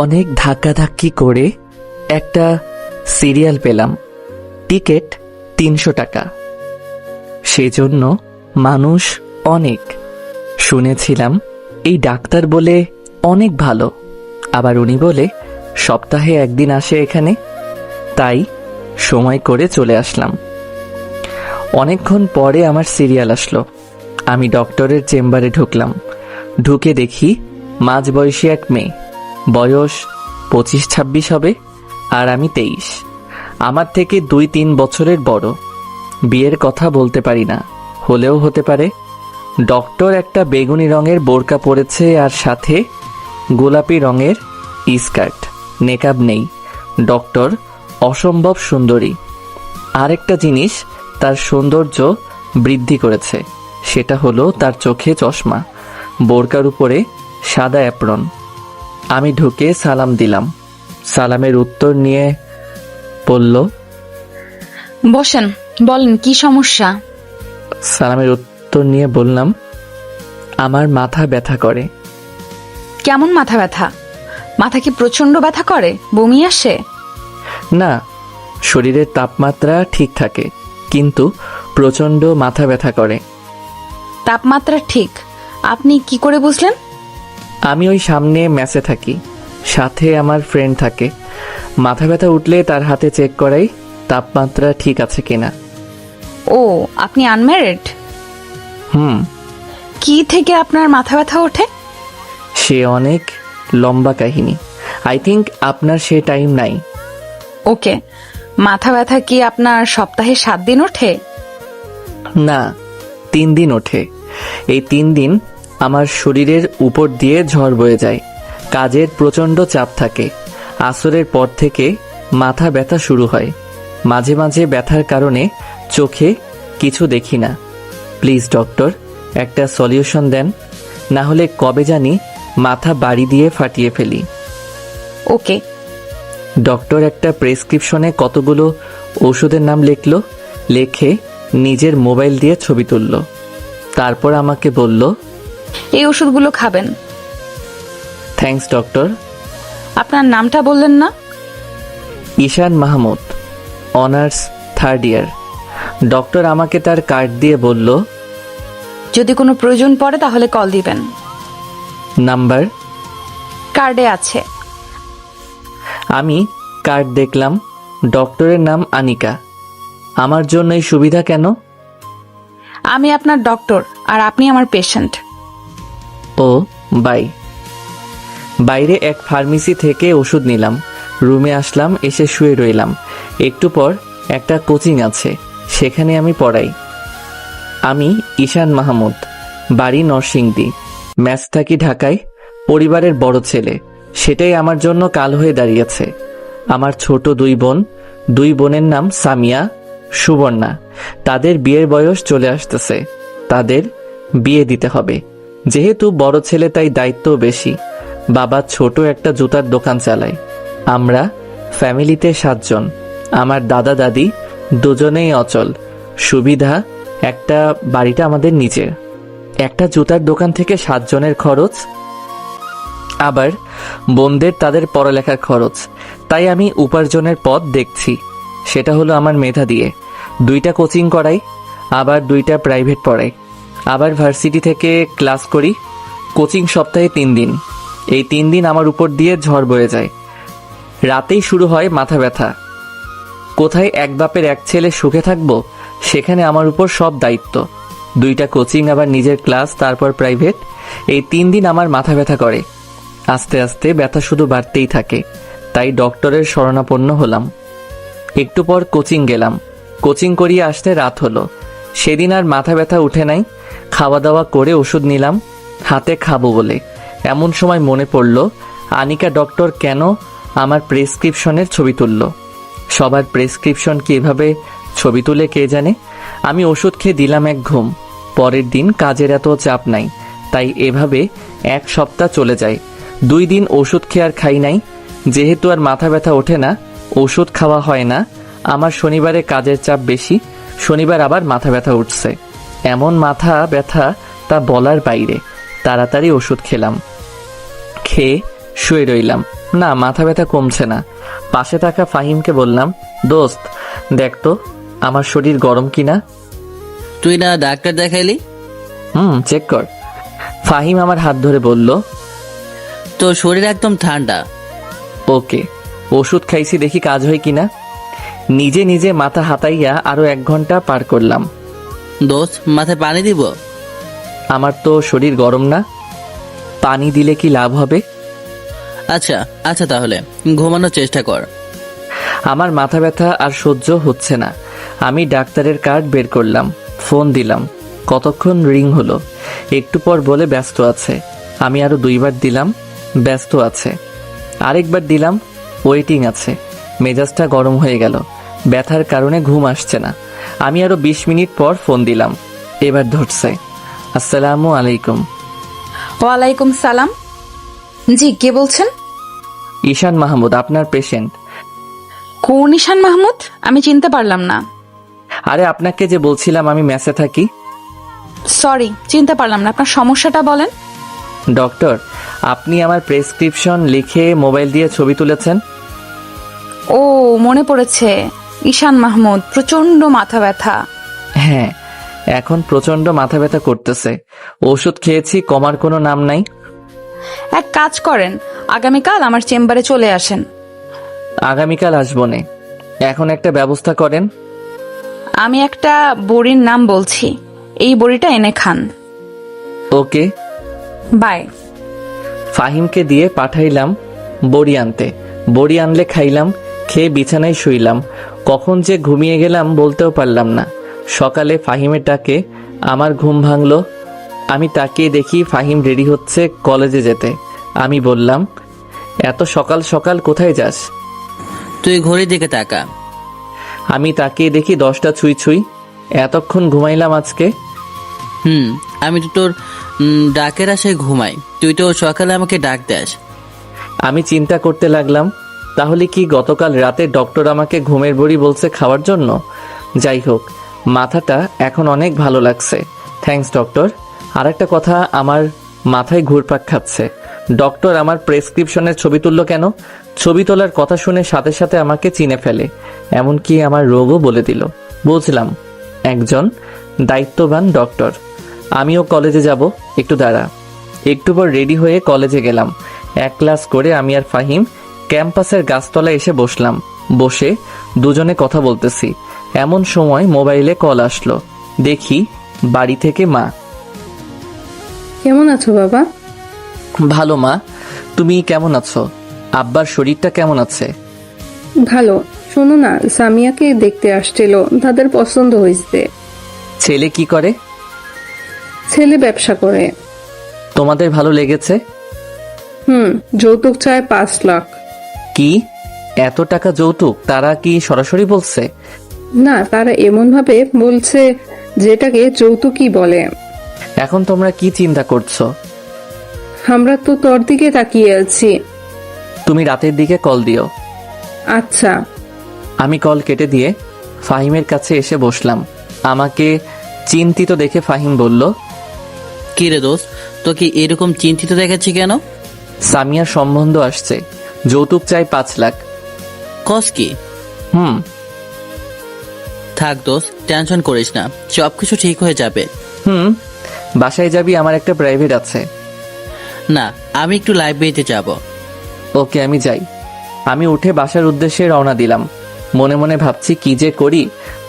অনেক ধাক্কাধাক্কি করে একটা সিরিয়াল পেলাম। টিকিট ৩০০ টাকা। সেজন্য মানুষ অনেক। শুনেছিলাম এই ডাক্তার বলে অনেক ভালো, আবার উনি বলে সপ্তাহে একদিন আসে এখানে। তাই সময় করে চলে আসলাম। অনেকক্ষণ পরে আমার সিরিয়াল আসলো। আমি ডক্টরের চেম্বারে ঢুকলাম। ঢুকে দেখি মাঝবয়সী এক মেয়ে, বয়স ২৫-২৬ হবে, আর আমি ২৩। আমার থেকে ২-৩ বছরের বড়। বিয়ের কথা বলতে পারি না, হলেও হতে পারে। ডক্টর একটা বেগুনি রঙের বোরকা পরেছে আর সাথে গোলাপি রঙের স্কার্ট। নেকাব নেই। ডক্টর অসম্ভব সুন্দরী। আরেকটা জিনিস তার সৌন্দর্য বৃদ্ধি করেছে, সেটা হলো তার চোখে চশমা, বোরকার উপরে সাদা অ্যাপ্রন। আমি ঢুকে সালাম দিলাম। সালামের উত্তর নিয়ে বলল, বসেন, বলেন কি সমস্যা? সালামের উত্তর নিয়ে বললাম, আমার মাথা ব্যথা করে। কেমন মাথা ব্যথা? মাথা কি প্রচন্ড ব্যথা করে? বমি আসে? না, শরীরের তাপমাত্রা ঠিক থাকে, কিন্তু প্রচণ্ড মাথা ব্যথা করে। তাপমাত্রা ঠিক? আপনি কি করে বুঝলেন? আমি ওই সামনে ম্যাচে থাকি, সাথে আমার ফ্রেন্ড থাকে। মাথা ব্যথা উঠলে তার হাতে চেক করাই তাপমাত্রা ঠিক আছে কিনা। ও, আপনি আনম্যারিড? হুম। কি থেকে আপনার মাথা ব্যথা ওঠে? সে অনেক লম্বা কাহিনী। আই থিঙ্ক আপনার সে টাইম নাই। ওকে, মাথা ব্যথা কি আপনার সপ্তাহে 7 দিন ওঠে? না, 3 দিন ওঠে। এই 3 দিন আমার শরীরের উপর দিয়ে ঝড় বয়ে যায়। কাজের প্রচণ্ড চাপ থাকে। আসরের পর থেকে মাথা ব্যথা শুরু হয়। মাঝে মাঝে ব্যথার কারণে চোখে কিছু দেখি না। প্লিজ ডক্টর, একটা সলিউশন দেন, না হলে কবে জানি মাথা বাড়ি দিয়ে ফাটিয়ে ফেলি। ওকে। ডক্টর একটা প্রেসক্রিপশনে কতগুলো ওষুধের নাম লিখল, লেখে নিজের মোবাইল দিয়ে ছবি তুলল। তারপর আমাকে বলল, এই ওষুধগুলো খাবেন। Thanks doctor. আপনার নামটা বললেন না? ঈশান মাহমুদ, অনার্স 3rd ইয়ার। ডক্টর আমাকে তার কার্ড দিয়ে বলল, যদি কোনো প্রয়োজন পড়ে তাহলে কল দিবেন। নাম্বার? কার্ডে আছে। আমি কার্ড দেখলাম। ডক্টরের নাম আনিকা। আমার জন্য এই সুবিধা কেন? আমি আপনার ডক্টর আর আপনি আমার পেশেন্ট। O by. বাইরে এক ফার্মেসি থেকে ওষুধ নিলাম। রুমে আসলাম, এসে শুয়ে রইলাম। একটু পর একটা কোচিং আছে, সেখানে আমি পড়াই। আমি ঈশান মাহমুদ, বাড়ি নরসিংদী, ম্যাচ থাকি ঢাকায়। পরিবারের বড় ছেলে, সেটাই আমার জন্য কাল হয়ে দাঁড়িয়েছে। আমার ছোট 2 বোন। 2 বোনের নাম সামিয়া, সুবর্ণা। তাদের বিয়ের বয়স চলে আসতেছে। তাদের বিয়ে দিতে হবে। যেহেতু বড় ছেলে তাই দায়িত্বও বেশি। বাবা ছোট একটা জুতার দোকান চালায়। আমরা ফ্যামিলিতে 7 জন। আমার দাদা দাদি দুজনেই অচল। সুবিধা একটা, বাড়িটা আমাদের নিজের। একটা জুতার দোকান থেকে 7 জনের খরচ, আবার বোনদের তাদের পড়ালেখার খরচ। তাই আমি উপার্জনের পথ দেখছি, সেটা হলো আমার মেধা দিয়ে 2টা কোচিং করাই, আবার 2টা প্রাইভেট পড়াই, আবার ভার্সিটি থেকে ক্লাস করি। কোচিং সপ্তাহে 3 দিন। এই 3 দিন আমার উপর দিয়ে ঝড় বয়ে যায়। রাতেই শুরু হয় মাথা ব্যথা। কোথায় এক বাপের এক ছেলে সুখে থাকবো, সেখানে আমার উপর সব দায়িত্ব। 2টা কোচিং, আবার নিজের ক্লাস, তারপর প্রাইভেট। এই 3 দিন আমার মাথা ব্যথা করে। আস্তে আস্তে ব্যথা শুধু বাড়তেই থাকে। তাই ডক্টরের শরণাপন্ন হলাম। একটু পর কোচিং গেলাম। কোচিং করিয়ে আসতে রাত হলো। সেদিন আর মাথা ব্যথা উঠে নাই। খাওয়া দাওয়া করে ওষুধ নিলাম হাতে খাবো বলে। এমন সময় মনে পড়ল, আনিকা ডক্টর কেন আমার প্রেসক্রিপশনের ছবি তুলল। সবার প্রেসক্রিপশন কি এভাবে ছবি তুলে কে জানে। আমি ওষুধ খেয়ে দিলাম এক ঘুম। পরের দিন কাজের এত চাপ নাই, তাই এভাবে 1 সপ্তাহ চলে যায়। 2 দিন ওষুধ খেয়ে আর খাই নাই। যেহেতু আর মাথা ব্যথা ওঠে না, ওষুধ খাওয়া হয় না। আমার শনিবারে কাজের চাপ বেশি, শনিবার আবার মাথা ব্যথা উঠছে। এমন মাথা ব্যথা তা বলার বাইরে। তাড়াতাড়ি ওষুধ খেলাম, খেয়ে শুয়ে রইলাম। না, মাথা ব্যথা কমছে না। পাশে থাকা ফাহিমকে বললাম, দোস্ত দেখ তো আমার শরীর গরম কিনা। তুই না ডাক্তার দেখাইলি? চেক কর। ফাহিম আমার হাত ধরে বলল, তোর শরীর একদম ঠান্ডা। ওকে। ওষুধ খাইছি, দেখি কাজ হয় কিনা। নিজে নিজে মাথা হাতাইয়া আরো 1 ঘন্টা পার করলাম। দোস্ত, মাথায় পানি দিব? আমার তো শরীর গরম না। পানি দিলে কি লাভ হবে? আচ্ছা আচ্ছা, তাহলে ঘুমানোর চেষ্টা কর। আমার মাথা ব্যথা আর সহ্য হচ্ছে না। আমি ডাক্তারের কার্ড বের করলাম, ফোন দিলাম। কতক্ষণ রিং হলো। একটু পর বলে ব্যস্ত আছে। আমি আরো 2 বার দিলাম, ব্যস্ত আছে। আরেকবার দিলাম, ওয়েটিং আছে। মেজাজটা গরম হয়ে গেল। ব্যথার কারণে ঘুম আসছে না। আমি আরো 20 মিনিট পর ফোন দিলাম। এবার ধরছে। আসসালামু আলাইকুম। ওয়ালাইকুম সালাম। জি, কে বলছেন? ঈশান মাহমুদ, আপনার পেশেন্ট। কোন ঈশান মাহমুদ? আমি চিনতে পারলাম না। আরে আপনাকে যে বলছিলাম আমি মেসে থাকি। সরি, চিনতে পারলাম না। আপনার সমস্যাটা বলেন। ডক্টর, আপনি আমার প্রেসক্রিপশন লিখে মোবাইল দিয়ে ছবি তুলেছেন। ও, মনে পড়েছে। ঈশান মাহমুদ, প্রচন্ড মাথা ব্যথা। হ্যাঁ, এখন প্রচন্ড মাথা ব্যথা করতেছে। ওষুধ খেয়েছি, কমার কোনো নাম নাই। এক কাজ করেন, আগামীকাল আমার চেম্বারে চলে আসেন। আগামীকাল আসবো নে। এখন একটা ব্যবস্থা করেন। আমি একটা বড়ির নাম বলছি, এই বড়িটা এনে খান। ওকে। বাই। ফাহিমকে দিয়ে পাঠাইলাম বড়ি আনতে। বড়ি আনলে খাইলাম, খেয়ে বিছানায় শুইলাম। কখন যে ঘুমিয়ে গেলাম বলতেও পারলাম না। সকালে ফাহিমের ডাকে আমার ঘুম ভাঙলো। আমি তাকিয়ে দেখি ফাহিম রেডি হচ্ছে কলেজে যেতে। আমি বললাম, এত সকাল সকাল কোথায় যাস? তুই ঘড়ির দিকে তাকা। আমি তাকিয়ে দেখি 10টা ছুঁই ছুঁই। এতক্ষণ ঘুমাইলাম আজকে। আমি তো তোর ডাকের আশায় ঘুমাই, তুই তো সকালে আমাকে ডাক দেস। আমি চিন্তা করতে লাগলাম, তাহলে কি গতকাল রাতে ডক্টর আমাকে ঘুমের বড়ি বলছে খাওয়ার জন্য? যাই হোক, মাথাটা এখন অনেক ভালো লাগছে। Thanks doctor. আর একটা কথা আমার মাথায় ঘুরপাক খাচ্ছে। ডক্টর আমার প্রেসক্রিপশনের ছবি তুললো কেন? ছবি তোলার কথা শুনে সাথে সাথে আমাকে চিনে ফেলে, এমনকি আমার রোগও বলে দিল। বুঝলাম, একজন দায়িত্ববান ডক্টর। আমিও কলেজে যাব, একটু দাঁড়া। একটু পর রেডি হয়ে কলেজে গেলাম। 1 ক্লাস করে আমি আর ফাহিম ক্যাম্পাসের গাছতলায় এসে বসলাম। বসে দুজনে কথা বলতেছি। এমন সময় মোবাইলে কল আসলো। দেখি বাড়ি থেকে মা। কেমন আছো বাবা? ভালো মা, তুমি কেমন আছো? আব্বার শরীরটা কেমন আছে? ভালো। শোনো না, সামিয়াকে দেখতে আসছিল, তাদের পছন্দ হয়েছে। ছেলে কি করে? ছেলে ব্যবসা করে। তোমাদের ভালো লেগেছে? যৌতুক চায় 5 লাখ। কি, এত টাকা যৌতুক? তারা কি সরাসরি বলছে? না, তারা এমন ভাবে বলছে যেটাকে যৌতুকই বলে। এখন তোমরা কি চিন্তা করছো? আমরা তো তোর দিকে তাকিয়ে আছি। তুমি রাতের দিকে কল দিও। আচ্ছা। আমি কল কেটে দিয়ে ফাহিমের কাছে এসে বসলাম। আমাকে চিন্তিত দেখে ফাহিম বলল, কি রে দোস্ত, তোকে এরকম চিন্তিত দেখাচ্ছি কেন? সামিয়ার সম্বন্ধ আসছে, যৌতুক চাই 5 লাখ। কস কি? থাক দোস্ত, টেনশন করিস না, সবকিছু ঠিক হয়ে যাবে। বাসায় যাবি? আমার একটা প্রাইভেট আছে। না, আমি একটু লাইব্রেরিতে যাব। ওকে, আমি যাই। আমি উঠে বাসার উদ্দেশ্যে রওনা দিলাম। মনে মনে ভাবছি কি যে করি।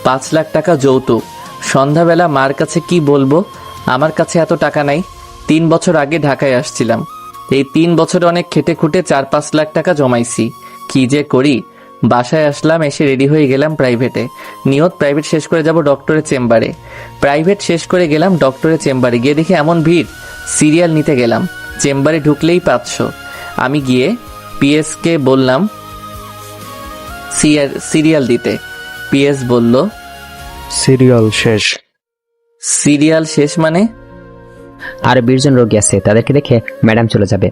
5 লাখ টাকা যৌতুক। সন্ধ্যাবেলা মার কাছে কি বলবো? আমার কাছে এত টাকা নাই। 3 বছর আগে ঢাকায় আসছিলাম। এই 3 বছরে অনেক খেটে খুঁটে 4-5 লাখ টাকা জমাইছি। কি যে করি। বাসায় আসলাম, এসে রেডি হয়ে গেলাম প্রাইভেটে। নিয়ত প্রাইভেট শেষ করে যাব ডক্টরের চেম্বারে। প্রাইভেট শেষ করে গেলাম ডক্টরের চেম্বারে। গিয়ে দেখি এমন ভিড়, সিরিয়াল নিতে গেলাম। চেম্বারে ঢুকলেই 500। আমি গিয়ে পিএসকে বললাম সিরিয়াল দিতে। পিএস বলল, সিরিয়াল শেষ। সিরিয়াল শেষ মানে? আর 20 জন রোগী আছে, তাদেরকে দেখে ম্যাডাম চলে যাবে।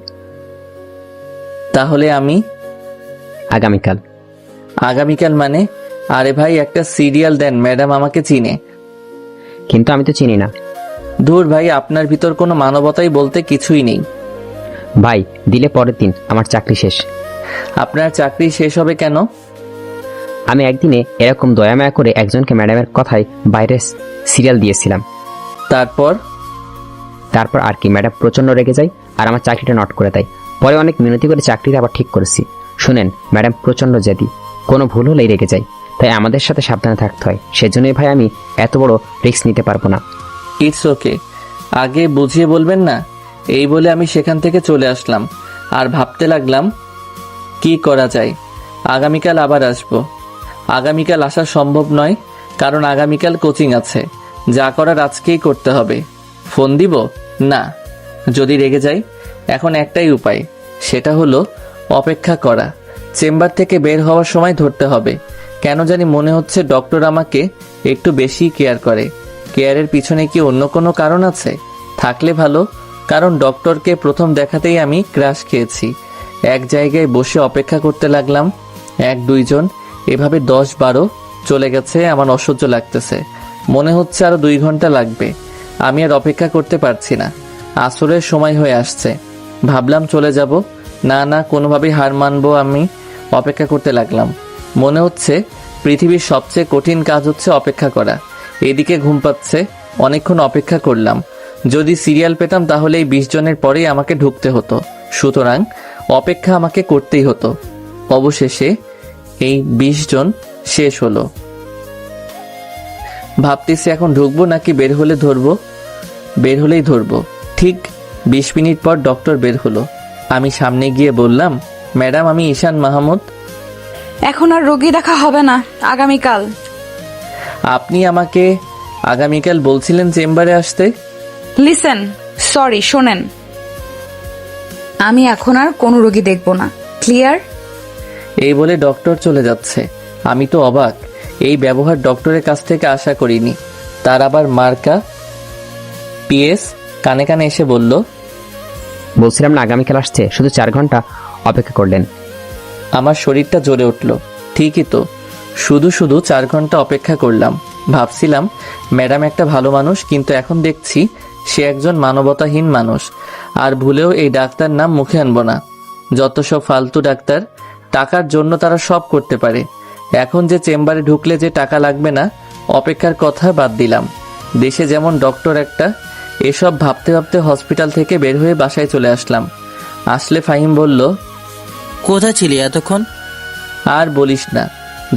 তাহলে আমি আগামীকাল। আগামীকাল মানে? আরে ভাই, একটা সিরিয়াল দেন, ম্যাডাম আমাকে চিনে। কিন্তু আমি তো চিনি না। ধুর ভাই, আপনার ভিতর কোনো মানবতাই বলতে কিছুই নেই। ভাই, দিলে পরের দিন আমার চাকরি শেষ। আপনার চাকরি শেষ হবে কেন? আমি একদিনে এরকম দয়ামায়া করে একজনকে ম্যাডামের কথায় বাইরে সিরিয়াল দিয়েছিলাম। তারপর আর কি, ম্যাডাম প্রচণ্ড রেগে যায় আর আমার চাকরিটা নট করে দেয়। পরে অনেক মিনতি করে চাকরিটা আবার ঠিক করেছি। শুনেন, ম্যাডাম প্রচণ্ড জেদি, কোনো ভুল হলেই রেগে যায়, তাই আমাদের সাথে সাবধানে থাকতে হয়। সেজন্যই ভাই আমি এত বড় রিস্ক নিতে পারবো না। ইটস ওকে, আগে বুঝিয়ে বলবেন না? এই বলে আমি সেখান থেকে চলে আসলাম আর ভাবতে লাগলাম কি করা যায়। আগামীকাল আবার আসবো। আগামীকাল আসা সম্ভব নয়, কারণ আগামীকাল কোচিং আছে। যা করার আজকেই করতে হবে। ফোন দিব না, যদি রেগে যাই। এখন একটাই উপায়, সেটা হলো অপেক্ষা করা। চেম্বার থেকে বের হওয়ার সময় ধরতে হবে। কেন জানি মনে হচ্ছে ডক্টর আমাকে একটু বেশি কেয়ার করে। কেয়ারের পিছনে কি অন্য কোনো কারণ আছে? থাকলে ভালো, কারণ ডক্টরকে প্রথম দেখাতেই আমি ক্রাশ খেয়েছি। এক জায়গায় বসে অপেক্ষা করতে লাগলাম। 1-2 জন, এভাবে 10-12 চলে গেছে। আমার অসহ্য লাগতেছে। মনে হচ্ছে আরো 2 ঘন্টা লাগবে। আমি আর অপেক্ষা করতে পারছি না। আসরের সময় হয়ে আসছে। ভাবলাম চলে যাব। না, কোনোভাবেই হার মানবো। আমি অপেক্ষা করতে লাগলাম। মনে হচ্ছে পৃথিবীর সবচেয়ে কঠিন কাজ হচ্ছে অপেক্ষা করা। এদিকে ঘুম পাচ্ছে। অনেকক্ষণ অপেক্ষা করলাম। যদি সিরিয়াল পেতাম তাহলে এই 20 জনের পরেই আমাকে ঢুকতে হতো। সুতরাং অপেক্ষা আমাকে করতেই হতো। অবশেষে এই 20 জন শেষ হলো। ভাবতেছি এখন ঢুকবো নাকি বের হলে ধরবো। বের হলেই ধরবো। ঠিক 20 মিনিট পর ডক্টর বের হলো। আমি সামনে গিয়ে বললাম, ম্যাডাম, আমি ঈশান মাহমুদ। এখন আর রোগী দেখা হবে না, আগামীকাল। আপনি আমাকে আগামীকাল বলছিলেন চেম্বারে আসতে। লিসেন, সরি, শোনেন, আমি এখন আর কোনো রোগী দেখব না। ক্লিয়ার? এই বলে ডক্টর চলে যাচ্ছে। আমি তো অবাক। এই ব্যবহার ডক্টরের কাছ থেকে আশা করিনি। তার আবার মার্কা পিএস কানে কানে এসে বলল, বলছিলাম না আগামীকাল আসছে, শুধু 4 ঘন্টা অপেক্ষা করলেন। আমার শরীরটা জ্বলে উঠল। ঠিকই তো, শুধু 4 ঘন্টা অপেক্ষা করলাম। ভাবছিলাম ম্যাডাম একটা ভালো মানুষ, কিন্তু এখন দেখছি সে একজন মানবতাহীন মানুষ। আর ভুলেও এই ডাক্তার নাম মুখে আনবো না। যত সব ফালতু ডাক্তার, টাকার জন্য তারা সব করতে পারে। এখন যে চেম্বারে ঢুকলে যে টাকা লাগবে না, অপেক্ষার কথা বাদ দিলাম। দেশে যেমন ডক্টর একটা। এসব ভাবতে ভাবতে হসপিটাল থেকে বের হয়ে বাসায় চলে আসলাম। আসলে ফাহিম বলল, কোথায় ছিলি এতক্ষণ? আর বলিস না,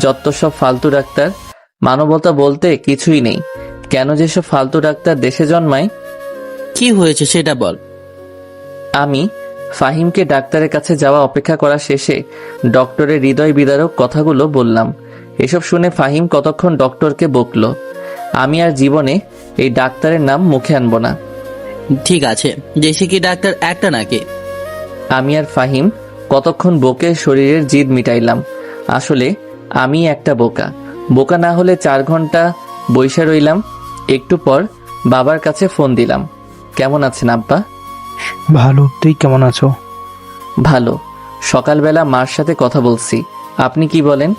যত সব ফালতু ডাক্তার। মানবতা বলতে কিছুই নেই। কেন যে সব ফালতু ডাক্তার দেশে জন্মায়। কি হয়েছে সেটা বল। আমি ফাহিমকে ডাক্তারের কাছে যাওয়া অপেক্ষা করা শেষে ডক্টরের হৃদয় বিদারক কথাগুলো বললাম। এসব শুনে ফাহিম কতক্ষণ ডক্টরকে বকলো। আমি আর জীবনে এই ডাক্তারের নাম মুখে আনবো না। ঠিক আছে, দেশে কি ডাক্তার একটা নাকি? আমি আর ফাহিম কতক্ষণ বকে শরীরের জিদ মিটাইলাম। আসলে আমি একটা বোকা। বোকা না হলে 4 ঘন্টা বইসা রইলাম। একটু পর বাবার কাছে ফোন দিলাম। কেমন আছেন আব্বা? ভালো, তুই কেমন আছো? ভালো। সকালবেলা মার সাথে কথা বলছি। আপনি কি বলেন?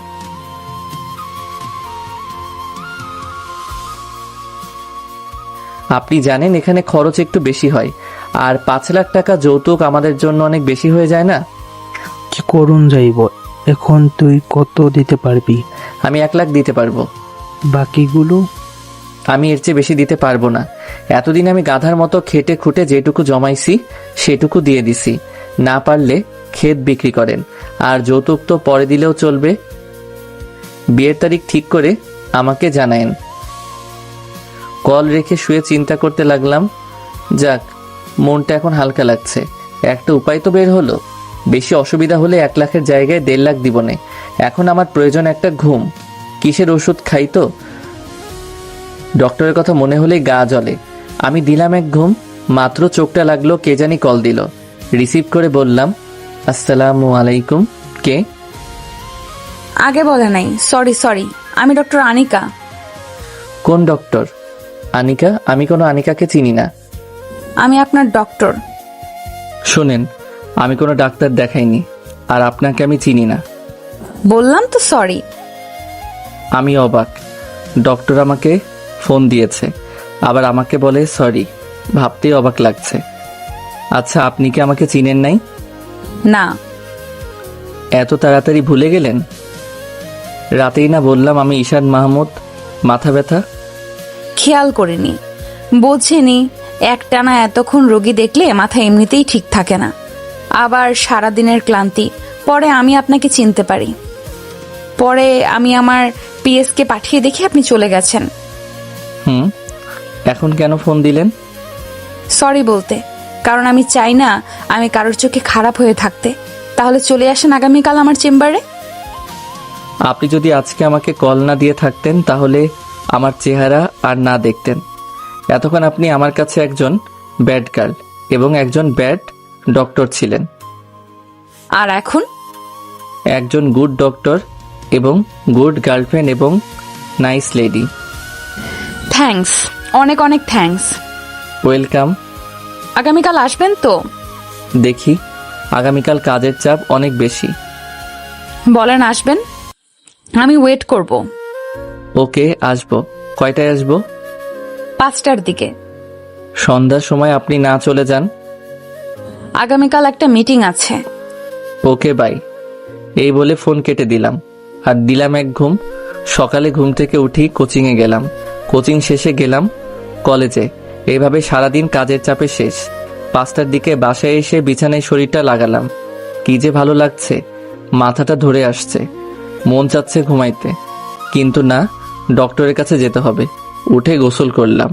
আপনি জানেন এখানে খরচ একটু বেশি হয়, আর 5 লাখ টাকা যৌতুক আমাদের জন্য অনেক বেশি হয়ে যায় না? কি করুন যাইব? এখন তুই কত দিতে পারবি? আমি 1 লাখ দিতে পারবো। বাকিগুলো? আমি এর চেয়ে বেশি দিতে পারবো না। এতদিন আমি গাধার মতো খেটে খুঁটে যেটুকু জমাইছি সেটুকু দিয়ে দিছি। না পারলে ক্ষেত বিক্রি করেন, আর যৌতুক তো পরে দিলেও চলবে। বিয়ের তারিখ ঠিক করে আমাকে জানায়েন। কল রেখে শুয়ে চিন্তা করতে লাগলাম। যাক, মনটা এখন হালকা লাগছে। একটা উপায় তো বের হলো। বেশি অসুবিধা হলে 1 লাখের জায়গায় 1.5 লাখ দিবনে। এখন আমার প্রয়োজন একটা ঘুম। কিসের ওষুধ খাই তো? ডক্টরের কথা মনে হলেই গা জ্বলে। আমি দিলাম এক ঘুম। মাত্র চোখটা লাগলো কে জানি কল দিল। রিসিভ করে বললাম, আসসালামু আলাইকুম। কে? আগে বলে নাই। সরি, আমি ডক্টর আনিকা। কোন ডক্টর? আনিকা? আমি কোনো আনিকাকে চিনি না। আমি আপনার ডক্টর। শোনেন, আমি কোনো ডাক্তার দেখাইনি, আর আপনাকে আমি চিনি না। বললাম তো সরি। আমি অবাক। ডক্টর আমাকে ফোন দিয়েছে, আবার আমাকে বলে সরি। ভাবতেই অবাক লাগছে। আচ্ছা, আপনি কি আমাকে চিনেন নাই? না। এত তাড়াতাড়ি ভুলে গেলেন? রাতেই না বললাম আমি ঈশান মাহমুদ, মাথা ব্যথা। খেয়াল করিনি, বোঝেনি। একটানা এতক্ষণ রোগী দেখলে মাথা এমনিতেই ঠিক থাকে না, আবার সারাদিনের ক্লান্তি। পরে আমি আপনাকে চিনতে পারি। পরে আমি আমার পিএসকে পাঠিয়ে দেখি আপনি চলে গেছেন। এখন কেন ফোন দিলেন? সরি বলতে, কারণ আমি চাই না আমি কারোর চোখে খারাপ হয়ে থাকতে। তাহলে চলে আসেন আগামীকাল আমার চেম্বারে। আপনি যদি আজকে আমাকে কল না দিয়ে থাকতেন তাহলে আমার চেহারা আর না দেখতেন। এতক্ষণ আপনি আমার কাছে একজন ব্যাড গার্ল এবং একজন ব্যাড ডক্টর ছিলেন। আর এখন একজন গুড ডক্টর এবং গুড গার্লফ্রেন্ড এবং নাইস লেডি। থ্যাঙ্কস, অনেক অনেক থ্যাঙ্কস। ওয়েলকাম। আগামীকাল আসবেন তো? দেখি, আগামীকাল কাজের চাপ অনেক বেশি। বলেন আসবেন, আমি ওয়েট করব। ওকে, আসবো। কয়টায় আসবো? 5টার দিকে। সন্ধ্যার সময় আপনি না চলে যান। আগামীকাল একটা মিটিং আছে। Okay bye. এই বলে ফোন কেটে দিলাম আর দিলাম এক ঘুম। সকালে ঘুম থেকে উঠি কোচিংয়ে গেলাম, কোচিং শেষে গেলাম কলেজে। এইভাবে সারাদিন কাজের চাপে শেষ। 5টার দিকে বাসায় এসে বিছানায় শরীরটা লাগালাম। কি যে ভালো লাগছে, মাথাটা ধরে আসছে, মন চাচ্ছে ঘুমাইতে, কিন্তু না, ডক্টরের কাছে যেতে হবে। উঠে গোসল করলাম,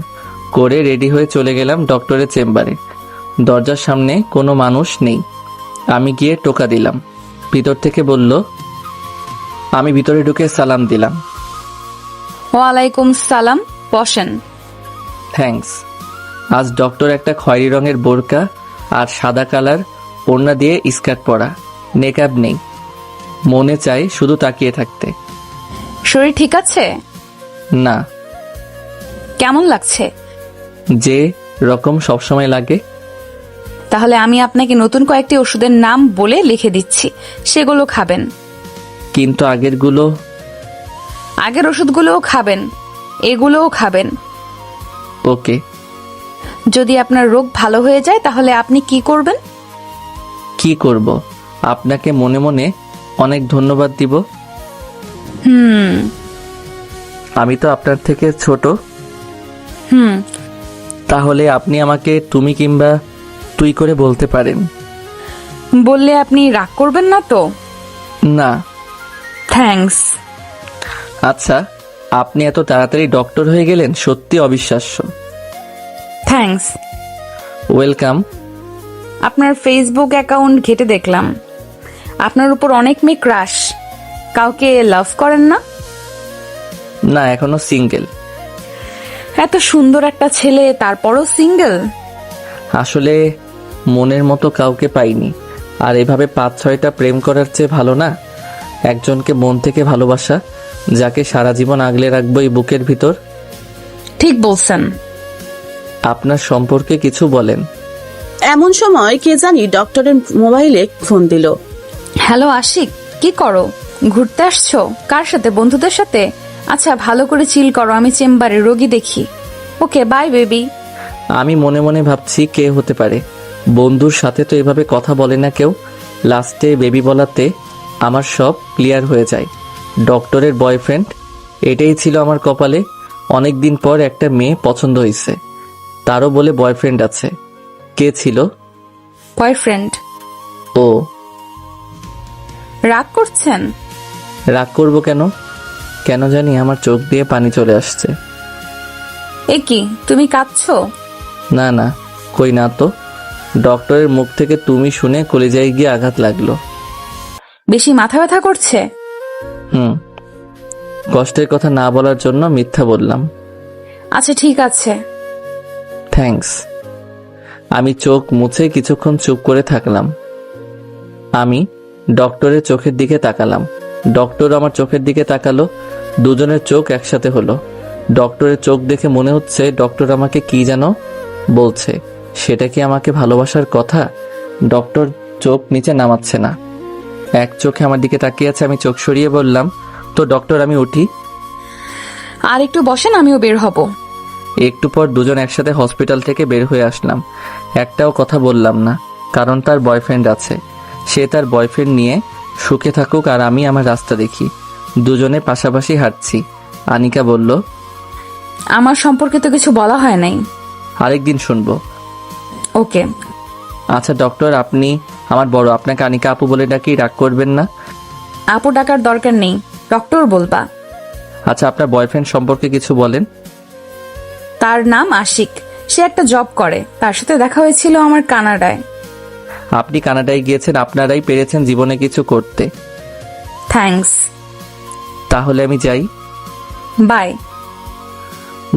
করে রেডি হয়ে চলে গেলাম ডক্টরের চেম্বারে। দরজার সামনে কোনো মানুষ নেই। আমি গিয়ে টোকা দিলাম। ভিতর থেকে বলল। আমি ভিতরে ঢুকে সালাম দিলাম। ওয়ালাইকুম সালাম, বসেন। থ্যাঙ্কস। আজ ডক্টর একটা খয়েরি রঙের বোরকা আর সাদা কালার ওড়না দিয়ে স্কার্ট পরা, মেকআপ নেই। মনে চাই শুধু তাকিয়ে থাকতে। শরীর ঠিক আছে? না। কেমন লাগছে? যে রকম সবসময় লাগে। তাহলে আমি আপনাকে নতুন কয়েকটি ওষুধের নাম বলে লিখে দিচ্ছি, সেগুলো খাবেন। কিন্তু আগেরগুলো? আগের ওষুধগুলোও খাবেন, এগুলোও খাবেন। ওকে। যদি আপনার রোগ ভালো হয়ে যায় তাহলে আপনি কি করবেন? কি করব? আপনাকে মনে মনে অনেক ধন্যবাদ দিব। আমি তো আপনার থেকে ছোট। তাহলে আপনি আমাকে তুমি কিংবা তুই করে বলতে পারেন। বললে আপনি রাগ করবেন না তো? না। থ্যাঙ্কস। আচ্ছা, আপনি এত তাড়াতাড়ি ডক্টর হয়ে গেলেন, সত্যি অবিশ্বাস্য। থ্যাঙ্কস। ওয়েলকাম। আপনার ফেসবুক অ্যাকাউন্ট ঘেটে দেখলাম, আপনার উপর অনেক মেয়ে ক্রাশ। কাউকে লাভ করেন না? না, এখনো সিঙ্গেল। এত সুন্দর একটা ছেলে, তারপরও সিঙ্গেল? আসলে মনের মতো কাউকে পাইনি। আর এভাবে 5-6টা প্রেম করার চেয়ে ভালো না একজনকে মন থেকে ভালোবাসা, যাকে সারা জীবন আগলে রাখবো এই বুকের ভিতর। ঠিক বলছেন। আপনার সম্পর্কে কিছু বলেন। এমন সময় কে জানি ডক্টরের মোবাইলে ফোন দিল। হ্যালো আশিক, কি করো? ঘুরতে আসছো? কার সাথে? বন্ধুদের সাথে? আচ্ছা, ভালো করে চিল করো, আমি চেম্বারে রোগী দেখি। ওকে, বাই বেবি। আমি মনে মনে ভাবছি কে হতে পারে। বন্ধুর সাথে তো এভাবে কথা বলে না কেউ। লাস্টে বেবি বলাতে আমার সব ক্লিয়ার হয়ে যায়। ডক্টরের বয়ফ্রেন্ড, এটাই ছিল আমার কপালে। অনেক দিন পর একটা মেয়ে পছন্দ হয়েছে, তারও বলে বয়ফ্রেন্ড আছে। কে ছিল? বয়ফ্রেন্ড। ও। রাগ করছেন? রাগ করব কেন? কেন জানি আমার চোখ দিয়ে পানি চলে আসছে। এ কি, তুমি কাঁদছো? না না, কই না তো। ডক্টরের মুখ থেকে তুমি শুনে কলিজায় গিয়ে আঘাত লাগলো। বেশি মাথা ব্যথা করছে? কষ্টের কথা না বলার জন্য মিথ্যা বললাম। আচ্ছা ঠিক আছে। থ্যাঙ্কস। আমি চোখ মুছে কিছুক্ষণ চুপ করে থাকলাম। আমি ডক্টরের চোখের দিকে তাকালাম, ডক্টর আমার চোখের দিকে তাকালো। দুজনের চোখ একসাথে হলো। ডক্টরের চোখ দেখে মনে হচ্ছে ডক্টর আমাকে কি যেন বলছে। সেটা কি আমাকে ভালোবাসার কথা? ডক্টর চোখ নিচে নামাচ্ছে না, এক চোখে আমার দিকে তাকিয়ে আছে। আমি চোখ সরিয়ে বললাম, তো ডক্টর আমি উঠি? আর একটু বসেন, আমিও বের হব। একটু পর দুজন একসাথে হসপিটাল থেকে বের হয়ে আসলাম। একটাও কথা বললাম না, কারণ তার বয়ফ্রেন্ড আছে। সে তার বয়ফ্রেন্ড নিয়ে সুখে থাকুক আর আমি আমার রাস্তা দেখি। দুজনে পাশাপাশি হাঁটছি। আনিকা বলল, আমার সম্পর্কে তো কিছু বলা হয় নাই। আরেকদিন শুনবো। ওকে। আচ্ছা ডক্টর, আপনি আমার বড়, আপনাকে আনিকা আপু বলে ডাকি, রাগ করবেন না? আপু ডাকার দরকার নেই, ডক্টর বলবা। আচ্ছা, আপনার বয়ফ্রেন্ড সম্পর্কে কিছু বলেন। তার নাম আশিক, সে একটা জব করে। তার সাথে দেখা হয়েছিল আমার কানাডায়। আপনি কানাডায় গিয়েছেন, আপনারাই পেরেছেন জীবনে কিছু করতে। থ্যাঙ্কস। তাহলে আমি যাই। বাই।